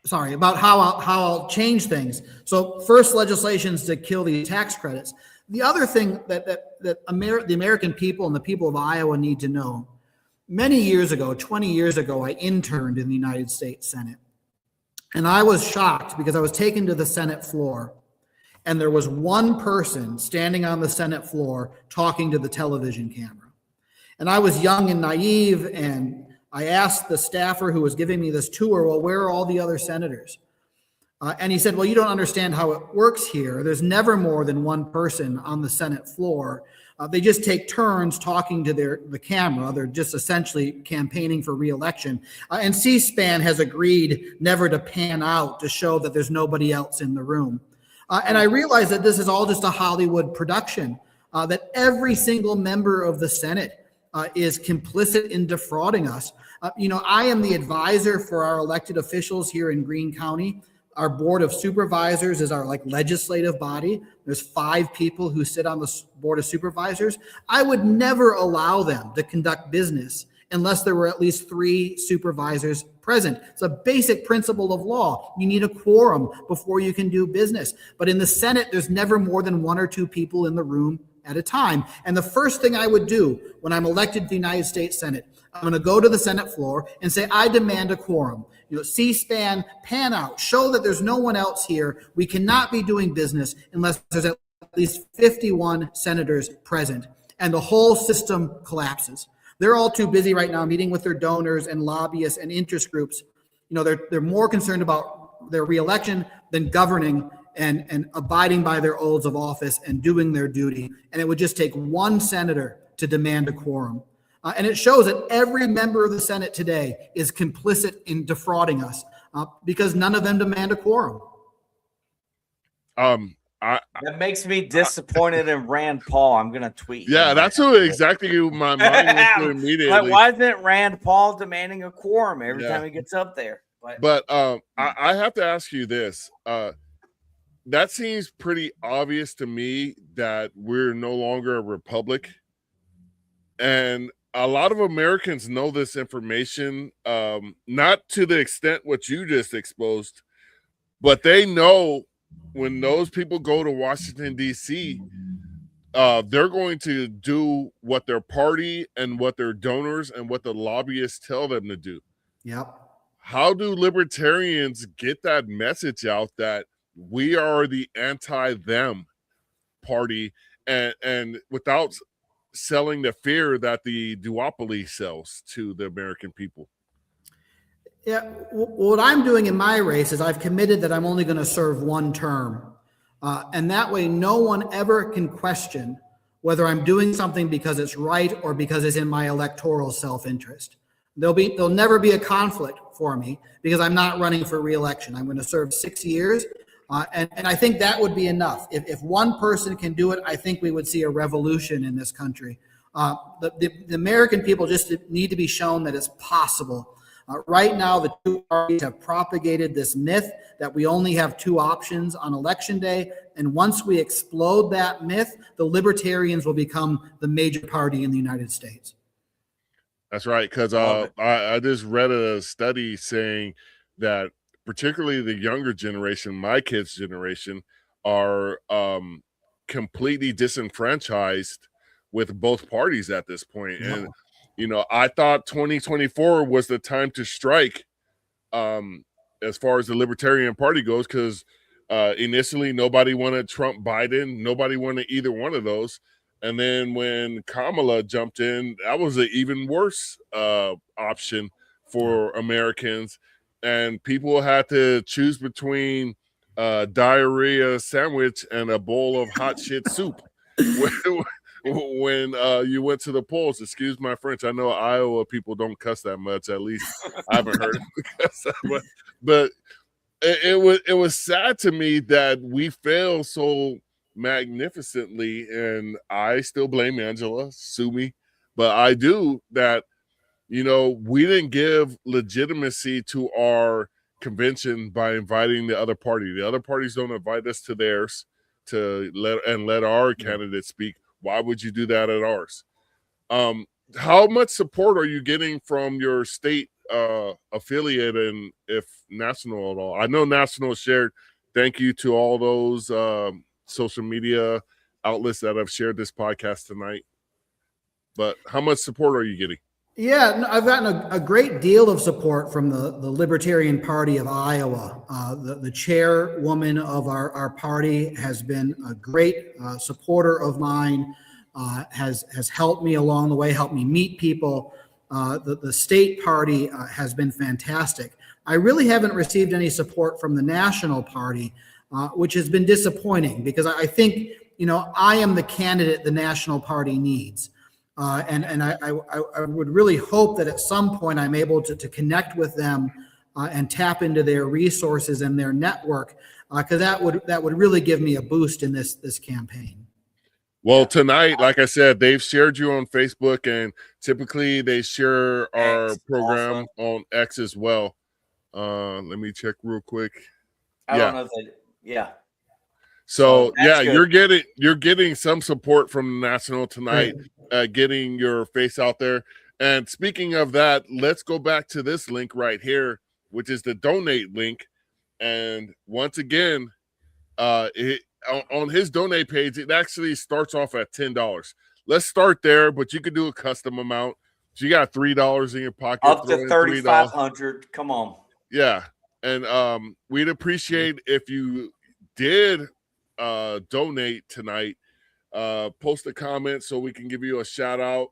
[SPEAKER 3] Sorry, about how I'll change things. So first, legislation's to kill the tax credits. The other thing that the American people and the people of Iowa need to know: many years ago, 20 years ago, I interned in the United States Senate. And I was shocked because I was taken to the Senate floor, and there was one person standing on the Senate floor talking to the television camera. And I was young and naive, and I asked the staffer who was giving me this tour, "Well, where are all the other senators?" And he said, "Well, you don't understand how it works here. There's never more than one person on the Senate floor. They just take turns talking to the camera. They're just essentially campaigning for re-election. And C-SPAN has agreed never to pan out to show that there's nobody else in the room." And I realized that this is all just a Hollywood production, that every single member of the Senate is complicit in defrauding us. I am the advisor for our elected officials here in Greene County. Our Board of Supervisors is our legislative body. There's 5 people who sit on the Board of Supervisors. I would never allow them to conduct business unless there were at least 3 supervisors present. It's a basic principle of law. You need a quorum before you can do business. But in the Senate, there's never more than 1 or 2 people in the room at a time. And the first thing I would do when I'm elected to the United States Senate, I'm going to go to the Senate floor and say, "I demand a quorum. C-SPAN, pan out, show that there's no one else here. We cannot be doing business unless there's at least 51 senators present." And the whole system collapses. They're all too busy right now meeting with their donors and lobbyists and interest groups. They're more concerned about their reelection than governing and abiding by their oaths of office and doing their duty. And it would just take one senator to demand a quorum. And it shows that every member of the Senate today is complicit in defrauding us because none of them demand a quorum.
[SPEAKER 2] That makes me disappointed in Rand Paul. I'm gonna tweet.
[SPEAKER 1] Yeah, that's who exactly my mind went to immediately.
[SPEAKER 2] Like, why isn't Rand Paul demanding a quorum every time he gets up there?
[SPEAKER 1] But I have to ask you this. That seems pretty obvious to me that we're no longer a republic. And a lot of Americans know this information, not to the extent what you just exposed, but they know when those people go to Washington, D.C., they're going to do what their party and what their donors and what the lobbyists tell them to do.
[SPEAKER 3] Yep.
[SPEAKER 1] How do libertarians get that message out that we are the anti-them party and without selling the fear that the duopoly sells to the American people?
[SPEAKER 3] Yeah, what I'm doing in my race is I've committed that I'm only going to serve one term. And that way, no one ever can question whether I'm doing something because it's right or because it's in my electoral self-interest. There'll never be a conflict for me because I'm not running for re-election. I'm going to serve 6 years. And I think that would be enough. If one person can do it, I think we would see a revolution in this country. The American people just need to be shown that it's possible. Right now, the two parties have propagated this myth that we only have two options on election day. And once we explode that myth, the libertarians will become the major party in the United States.
[SPEAKER 1] That's right, because I just read a study saying that particularly the younger generation, my kids' generation, are completely disenfranchised with both parties at this point. Yeah. And, I thought 2024 was the time to strike as far as the Libertarian Party goes, because initially nobody wanted Trump, Biden. Nobody wanted either one of those. And then when Kamala jumped in, that was an even worse option for Americans. And people had to choose between diarrhea sandwich and a bowl of hot shit soup when you went to the polls. Excuse my French. I know Iowa people don't cuss that much. At least I haven't heard them cuss that much. But it was sad to me that we failed so magnificently, and I still blame Angela, sue me, but I do that. We didn't give legitimacy to our convention by inviting the other party. The other parties don't invite us to theirs to let our candidates speak. Why would you do that at ours? How much support are you getting from your state affiliate, and if national at all? I know national shared. Thank you to all those social media outlets that have shared this podcast tonight. But how much support are you getting?
[SPEAKER 3] Yeah, I've gotten a great deal of support from the Libertarian Party of Iowa. The chairwoman of our party has been a great supporter of mine, has helped me along the way, helped me meet people. The state party has been fantastic. I really haven't received any support from the national party, which has been disappointing because I think, I am the candidate the national party needs. And I would really hope that at some point I'm able to connect with them and tap into their resources and their network, because that would really give me a boost in this campaign.
[SPEAKER 1] Well, tonight, like I said, they've shared you on Facebook, and typically they share our program on X as well. Let me check real quick.
[SPEAKER 2] I don't know if they, yeah.
[SPEAKER 1] So yeah, good. you're getting some support from the national tonight. Getting your face out there. And speaking of that, let's go back to this link right here, which is the donate link. And once again, on his donate page, it actually starts off at $10. Let's start there, but you could do a custom amount. So you got $3 in your pocket.
[SPEAKER 2] Up to $3,500. Come on.
[SPEAKER 1] Yeah. And we'd appreciate if you did donate tonight. Post a comment so we can give you a shout out.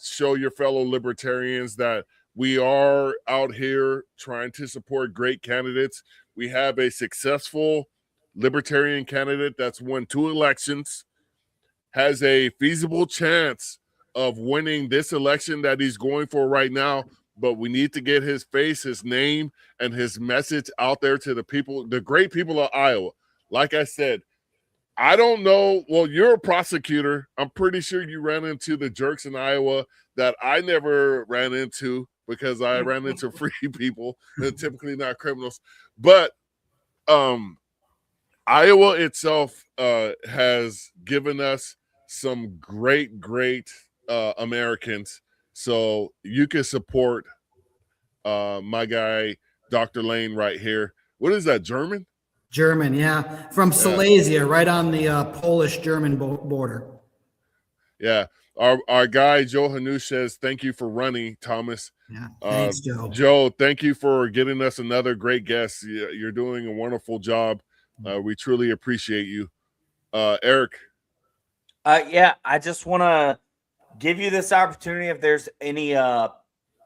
[SPEAKER 1] show your fellow libertarians that we are out here trying to support great candidates. We have a successful libertarian candidate that's won 2 elections, has a feasible chance of winning this election that he's going for right now, but we need to get his face, his name, and his message out there to the people, the great people of Iowa. Like I said, I don't know. Well, you're a prosecutor. I'm pretty sure you ran into the jerks in Iowa that I never ran into, because I ran into free people and typically not criminals. But Iowa itself has given us some great Americans. So you can support my guy, Dr. Laehn, right here. What is that, German?
[SPEAKER 3] German, yeah. From Silesia, right on the Polish-German border.
[SPEAKER 1] Yeah. Our guy, Joe Hanush, says, thank you for running, Thomas.
[SPEAKER 3] Yeah, thanks, Joe.
[SPEAKER 1] Joe, thank you for getting us another great guest. You're doing a wonderful job. We truly appreciate you. Eric.
[SPEAKER 2] Yeah, I just want to give you this opportunity. If there's any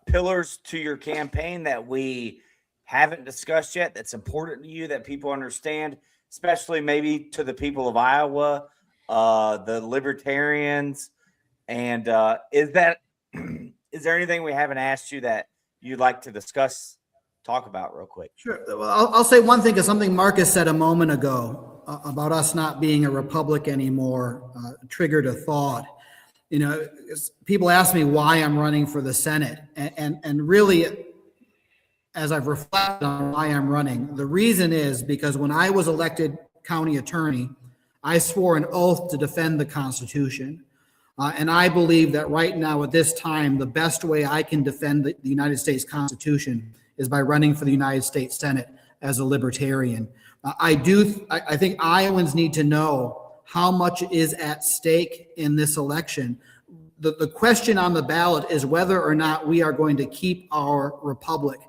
[SPEAKER 2] pillars to your campaign that we haven't discussed yet, that's important to you, that people understand, especially maybe to the people of Iowa, the libertarians, and is there anything we haven't asked you that you'd like to talk about real quick?
[SPEAKER 3] Sure. Well, I'll say one thing, because something Marcus said a moment ago about us not being a republic anymore triggered a thought. You know, people ask me why I'm running for the Senate, and really, as I've reflected on why I'm running, the reason is because when I was elected county attorney, I swore an oath to defend the Constitution. And I believe that right now, at this time, the best way I can defend the United States Constitution is by running for the United States Senate as a libertarian. I think Iowans need to know how much is at stake in this election. The question on the ballot is whether or not we are going to keep our republic.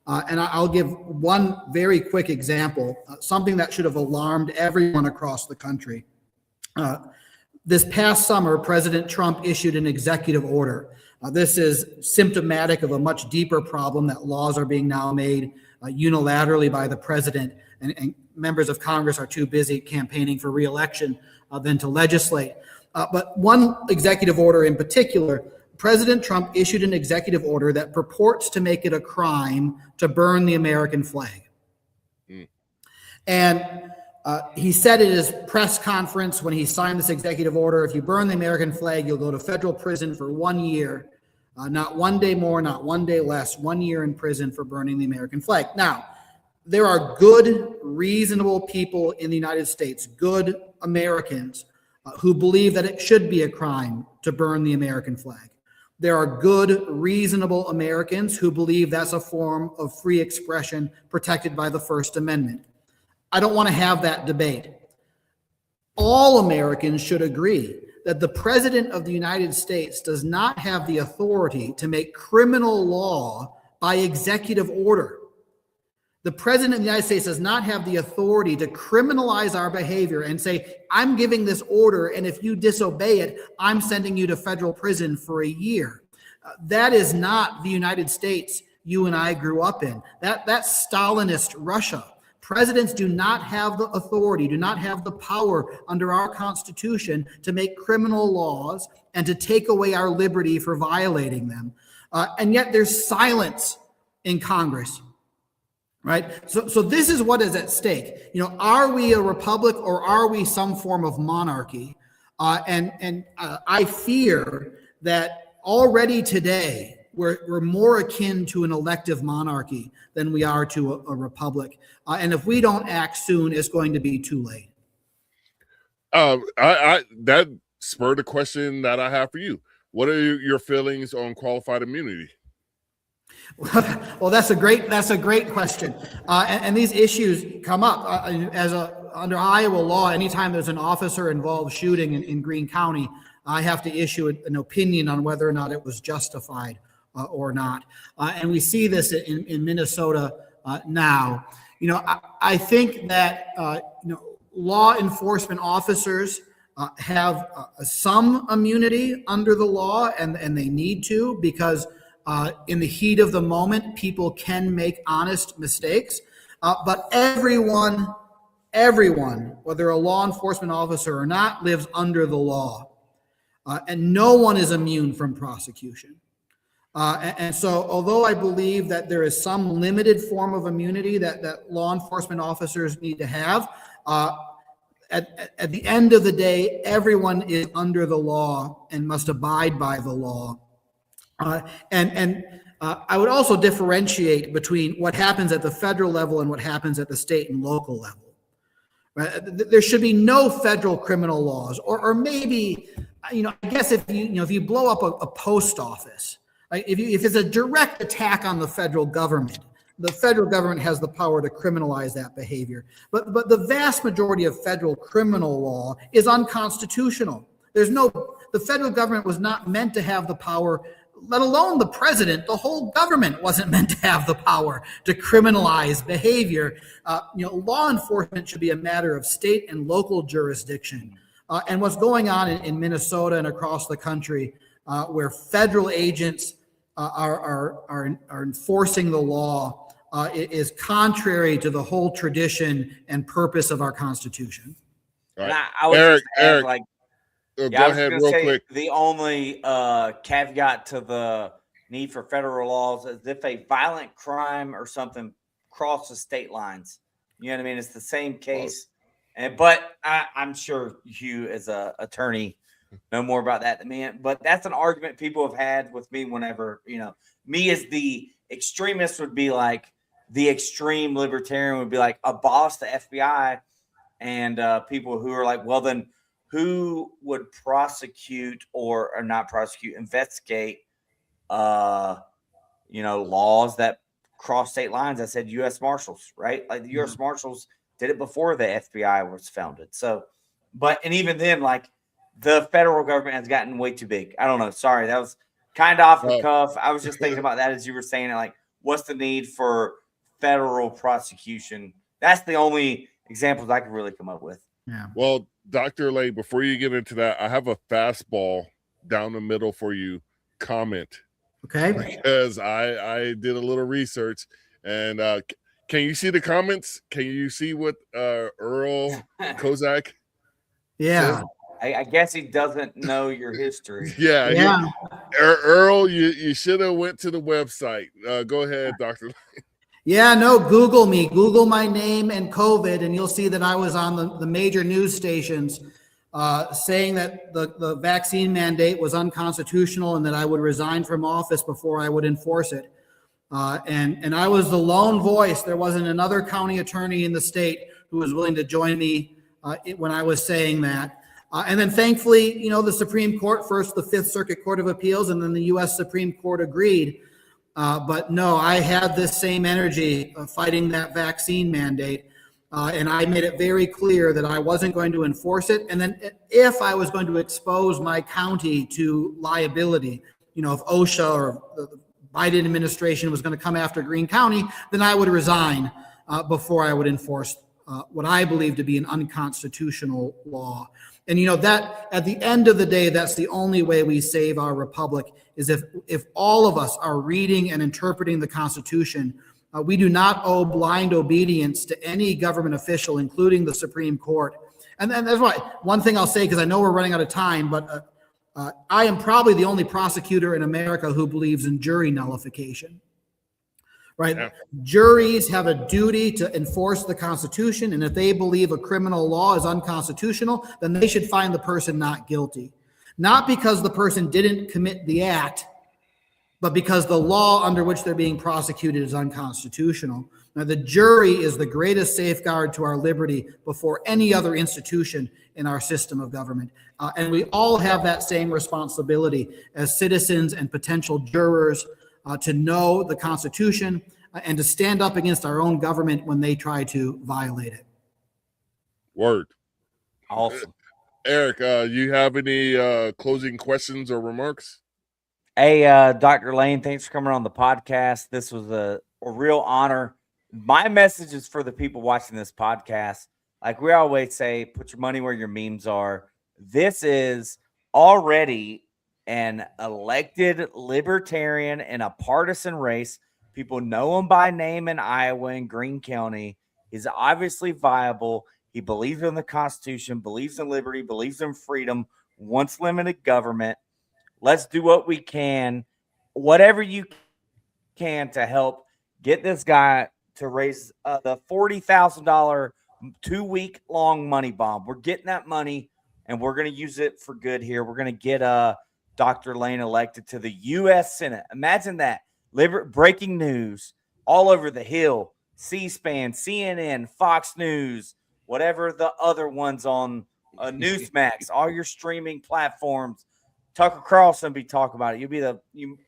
[SPEAKER 3] And I'll give one very quick example, something that should have alarmed everyone across the country. This past summer, President Trump issued an executive order. This is symptomatic of a much deeper problem, that laws are being now made unilaterally by the president, and members of Congress are too busy campaigning for re-election than to legislate. But one executive order in particular, President Trump issued an executive order that purports to make it a crime to burn the American flag. And he said at his press conference when he signed this executive order, if you burn the American flag, you'll go to federal prison for 1 year, not 1 day more, not 1 day less, 1 year in prison for burning the American flag. Now, there are good, reasonable people in the United States, good Americans, who believe that it should be a crime to burn the American flag. There are good, reasonable Americans who believe that's a form of free expression protected by the First Amendment. I don't want to have that debate. All Americans should agree that the President of the United States does not have the authority to make criminal law by executive order. The President of the United States does not have the authority to criminalize our behavior and say, I'm giving this order, and if you disobey it, I'm sending you to federal prison for a year. That is not the United States you and I grew up in. That's Stalinist Russia. Presidents do not have the authority, do not have the power under our Constitution to make criminal laws and to take away our liberty for violating them. And yet there's silence in Congress. Right. So this is what is at stake. You know, are we a republic or are we some form of monarchy? I fear that already today we're more akin to an elective monarchy than we are to a republic. And if we don't act soon, it's going to be too late.
[SPEAKER 1] That spurred a question that I have for you. What are your feelings on qualified immunity?
[SPEAKER 3] Well, that's a great question, and these issues come up under Iowa law. Anytime there's an officer involved shooting in Greene County, I have to issue an opinion on whether or not it was justified or not. And we see this in Minnesota now. You know, I think that law enforcement officers have some immunity under the law, and they need to, because in the heat of the moment, people can make honest mistakes. But everyone, whether a law enforcement officer or not, lives under the law. And no one is immune from prosecution. And so, although I believe that there is some limited form of immunity that law enforcement officers need to have, at the end of the day, everyone is under the law and must abide by the law. I would also differentiate between what happens at the federal level and what happens at the state and local level. Right? There should be no federal criminal laws, or maybe, I guess if you blow up a post office, right? If it's a direct attack on the federal government has the power to criminalize that behavior. But the vast majority of federal criminal law is unconstitutional. The federal government was not meant to have the power, let alone the president. The whole government wasn't meant to have the power to criminalize behavior. Law enforcement should be a matter of state and local jurisdiction. And what's going on in Minnesota and across the country, where federal agents are enforcing the law, is contrary to the whole tradition and purpose of our Constitution.
[SPEAKER 1] All right.
[SPEAKER 2] I would
[SPEAKER 1] Eric,
[SPEAKER 2] just add,
[SPEAKER 1] go ahead real quick.
[SPEAKER 2] The only caveat to the need for federal laws is if a violent crime or something crosses state lines. You know what I mean? It's the same case. But I'm sure you, as an attorney, know more about that than me. But that's an argument people have had with me whenever, me as the extremist would be like, the extreme libertarian would be like, abolish the FBI. And people who are like, well, then who would prosecute or not prosecute, investigate, laws that cross state lines? I said U.S. Marshals, right? Like the U.S. Marshals did it before the FBI was founded. So, and even then, like, the federal government has gotten way too big. I don't know. Sorry, that was kind of off the cuff. I was just thinking about that as you were saying it. Like, what's the need for federal prosecution? That's the only examples I could really come up with.
[SPEAKER 3] Yeah.
[SPEAKER 1] Well, Dr. Laehn, before you get into that, I have a fastball down the middle for you comment.
[SPEAKER 3] Okay.
[SPEAKER 1] Because I did a little research, and can you see the comments? Can you see what Earl Kozak?
[SPEAKER 3] Yeah.
[SPEAKER 1] says?
[SPEAKER 2] I guess he doesn't know your history.
[SPEAKER 1] Yeah. Earl, you should have went to the website. Go ahead, Dr. Laehn.
[SPEAKER 3] Yeah, no, Google me. Google my name and COVID, and you'll see that I was on the major news stations saying that the vaccine mandate was unconstitutional and that I would resign from office before I would enforce it. And I was the lone voice. There wasn't another county attorney in the state who was willing to join me when I was saying that. And then thankfully, the Supreme Court, first the Fifth Circuit Court of Appeals, and then the U.S. Supreme Court agreed. But no, I had this same energy fighting that vaccine mandate. And I made it very clear that I wasn't going to enforce it. And then if I was going to expose my county to liability, if OSHA or the Biden administration was going to come after Greene County, then I would resign before I would enforce what I believe to be an unconstitutional law. And that at the end of the day, that's the only way we save our republic, is if all of us are reading and interpreting the Constitution. We do not owe blind obedience to any government official, including the Supreme Court. And that's why one thing I'll say, because I know we're running out of time, but I am probably the only prosecutor in America who believes in jury nullification. Right? Yeah. Juries have a duty to enforce the Constitution, and if they believe a criminal law is unconstitutional, then they should find the person not guilty. Not because the person didn't commit the act, but because the law under which they're being prosecuted is unconstitutional. Now, the jury is the greatest safeguard to our liberty before any other institution in our system of government. And we all have that same responsibility as citizens and potential jurors to know the Constitution and to stand up against our own government when they try to violate it.
[SPEAKER 1] Word.
[SPEAKER 2] Awesome.
[SPEAKER 1] Eric, you have any closing questions or remarks?
[SPEAKER 2] Hey, Dr. Laehn, thanks for coming on the podcast. This was a real honor. My message is for the people watching this podcast. Like we always say, put your money where your memes are. This is already an elected libertarian in a partisan race. People know him by name in Iowa and Greene County. He's obviously viable. He believes in the Constitution, believes in liberty, believes in freedom, wants limited government. Let's do what we can, whatever you can, to help get this guy to raise the $40,000 2-week-long money bomb. We're getting that money, and we're going to use it for good here. We're going to get Dr. Laehn elected to the U.S. Senate. Imagine that. Breaking news all over the Hill, C-SPAN, CNN, Fox News, whatever the other ones on Newsmax, all your streaming platforms. Tucker Carlson be talking about it.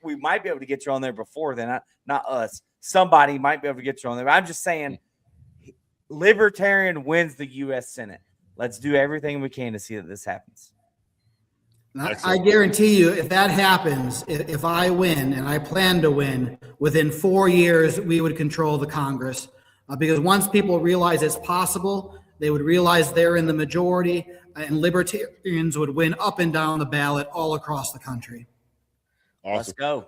[SPEAKER 2] We might be able to get you on there before then, not us. Somebody might be able to get you on there. I'm just saying, Libertarian wins the U.S. Senate. Let's do everything we can to see that this happens.
[SPEAKER 3] I guarantee you, if that happens, if I win, and I plan to win, within 4 years, we would control the Congress. Because once people realize it's possible, they would realize they're in the majority, and libertarians would win up and down the ballot all across the country.
[SPEAKER 1] Awesome.
[SPEAKER 2] Let's go.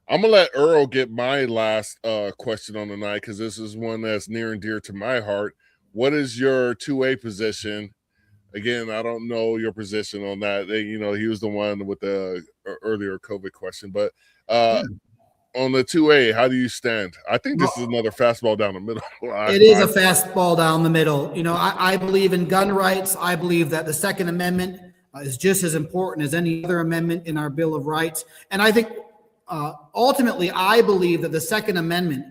[SPEAKER 1] I'm going to let Earl get my last question on the night, because this is one that's near and dear to my heart. What is your 2A position? Again, I don't know your position on that. He was the one with the earlier COVID question, but on the 2A, how do you stand? I think this is another fastball down the middle.
[SPEAKER 3] It is a fastball down the middle. I believe in gun rights. I believe that the Second Amendment is just as important as any other amendment in our Bill of Rights. And I think ultimately, I believe that the Second Amendment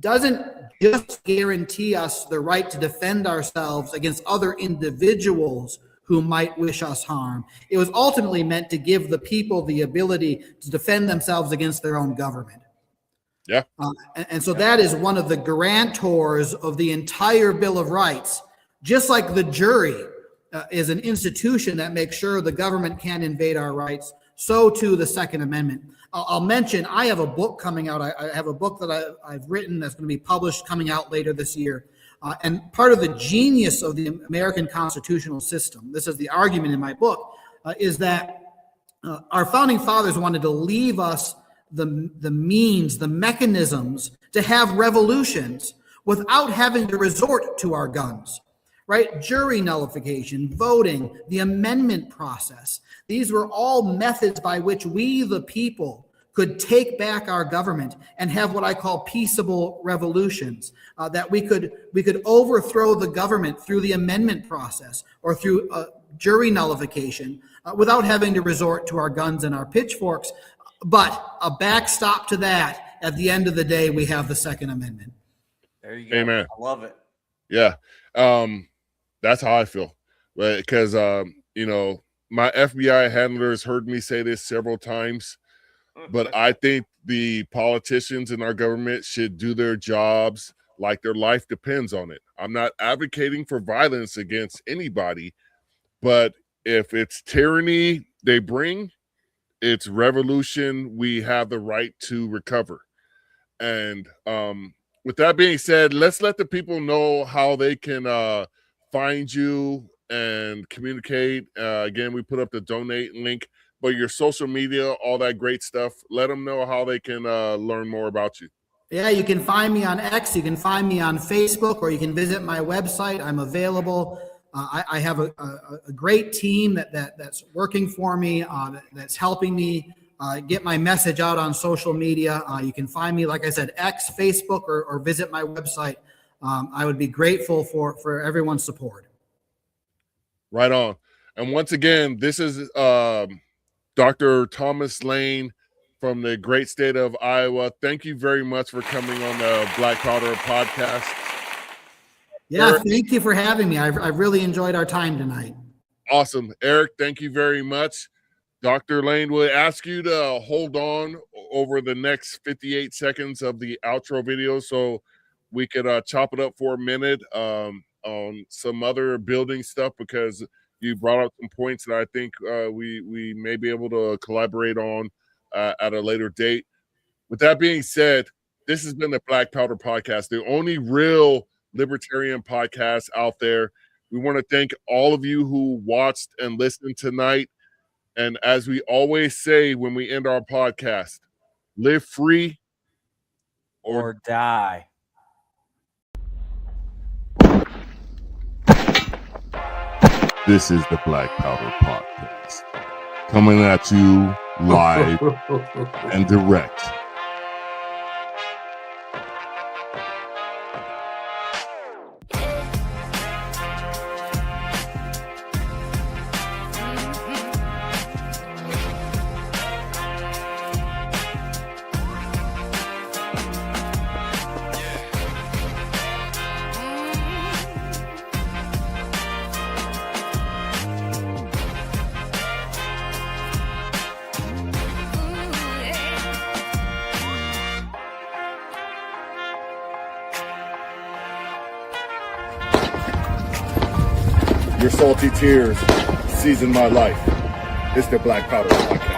[SPEAKER 3] doesn't just guarantee us the right to defend ourselves against other individuals who might wish us harm. It was ultimately meant to give the people the ability to defend themselves against their own government.
[SPEAKER 1] Yeah.
[SPEAKER 3] And so that is one of the guarantors of the entire Bill of Rights. Just like the jury is an institution that makes sure the government can't invade our rights, so too the Second Amendment. I'll mention, I have a book coming out. I have a book that I've written that's going to be published, coming out later this year. And part of the genius of the American constitutional system, this is the argument in my book, is that our founding fathers wanted to leave us the means, the mechanisms to have revolutions without having to resort to our guns. Right? Jury nullification, voting, the amendment process. These were all methods by which we, the people, could take back our government and have what I call peaceable revolutions, that we could overthrow the government through the amendment process or through jury nullification without having to resort to our guns and our pitchforks. But a backstop to that, at the end of the day, we have the Second Amendment.
[SPEAKER 2] There you go.
[SPEAKER 1] Amen.
[SPEAKER 2] I love it.
[SPEAKER 1] Yeah. That's how I feel, because my FBI handlers heard me say this several times, but I think the politicians in our government should do their jobs like their life depends on it. I'm not advocating for violence against anybody, but if it's tyranny they bring, it's revolution we have the right to recover. And with that being said, let's let the people know how they can find you and communicate. Again, we put up the donate link, but your social media, all that great stuff, let them know how they can learn more about you.
[SPEAKER 3] Yeah, you can find me on X, you can find me on Facebook, or you can visit my website. I'm available. I have a great team that's working for me, that's helping me get my message out on social media. You can find me, like I said, X, Facebook, or visit my website. I would be grateful for everyone's support.
[SPEAKER 1] Right on. And once again, this is Dr. Thomas Laehn from the great state of Iowa. Thank you very much for coming on the Black Powder podcast.
[SPEAKER 3] Yeah,
[SPEAKER 1] Eric,
[SPEAKER 3] thank you for having me. I've really enjoyed our time tonight.
[SPEAKER 1] Awesome. Eric, thank you very much. Dr. Laehn will ask you to hold on over the next 58 seconds of the outro video so we could chop it up for a minute on some other building stuff, because you brought up some points that I think we may be able to collaborate on at a later date. With that being said, this has been the Black Powder Podcast, the only real libertarian podcast out there. We want to thank all of you who watched and listened tonight. And as we always say when we end our podcast, live free
[SPEAKER 2] or die.
[SPEAKER 1] This is the Black Powder Podcast, coming at you live and direct. Your salty tears season my life. It's the Black Powder Podcast.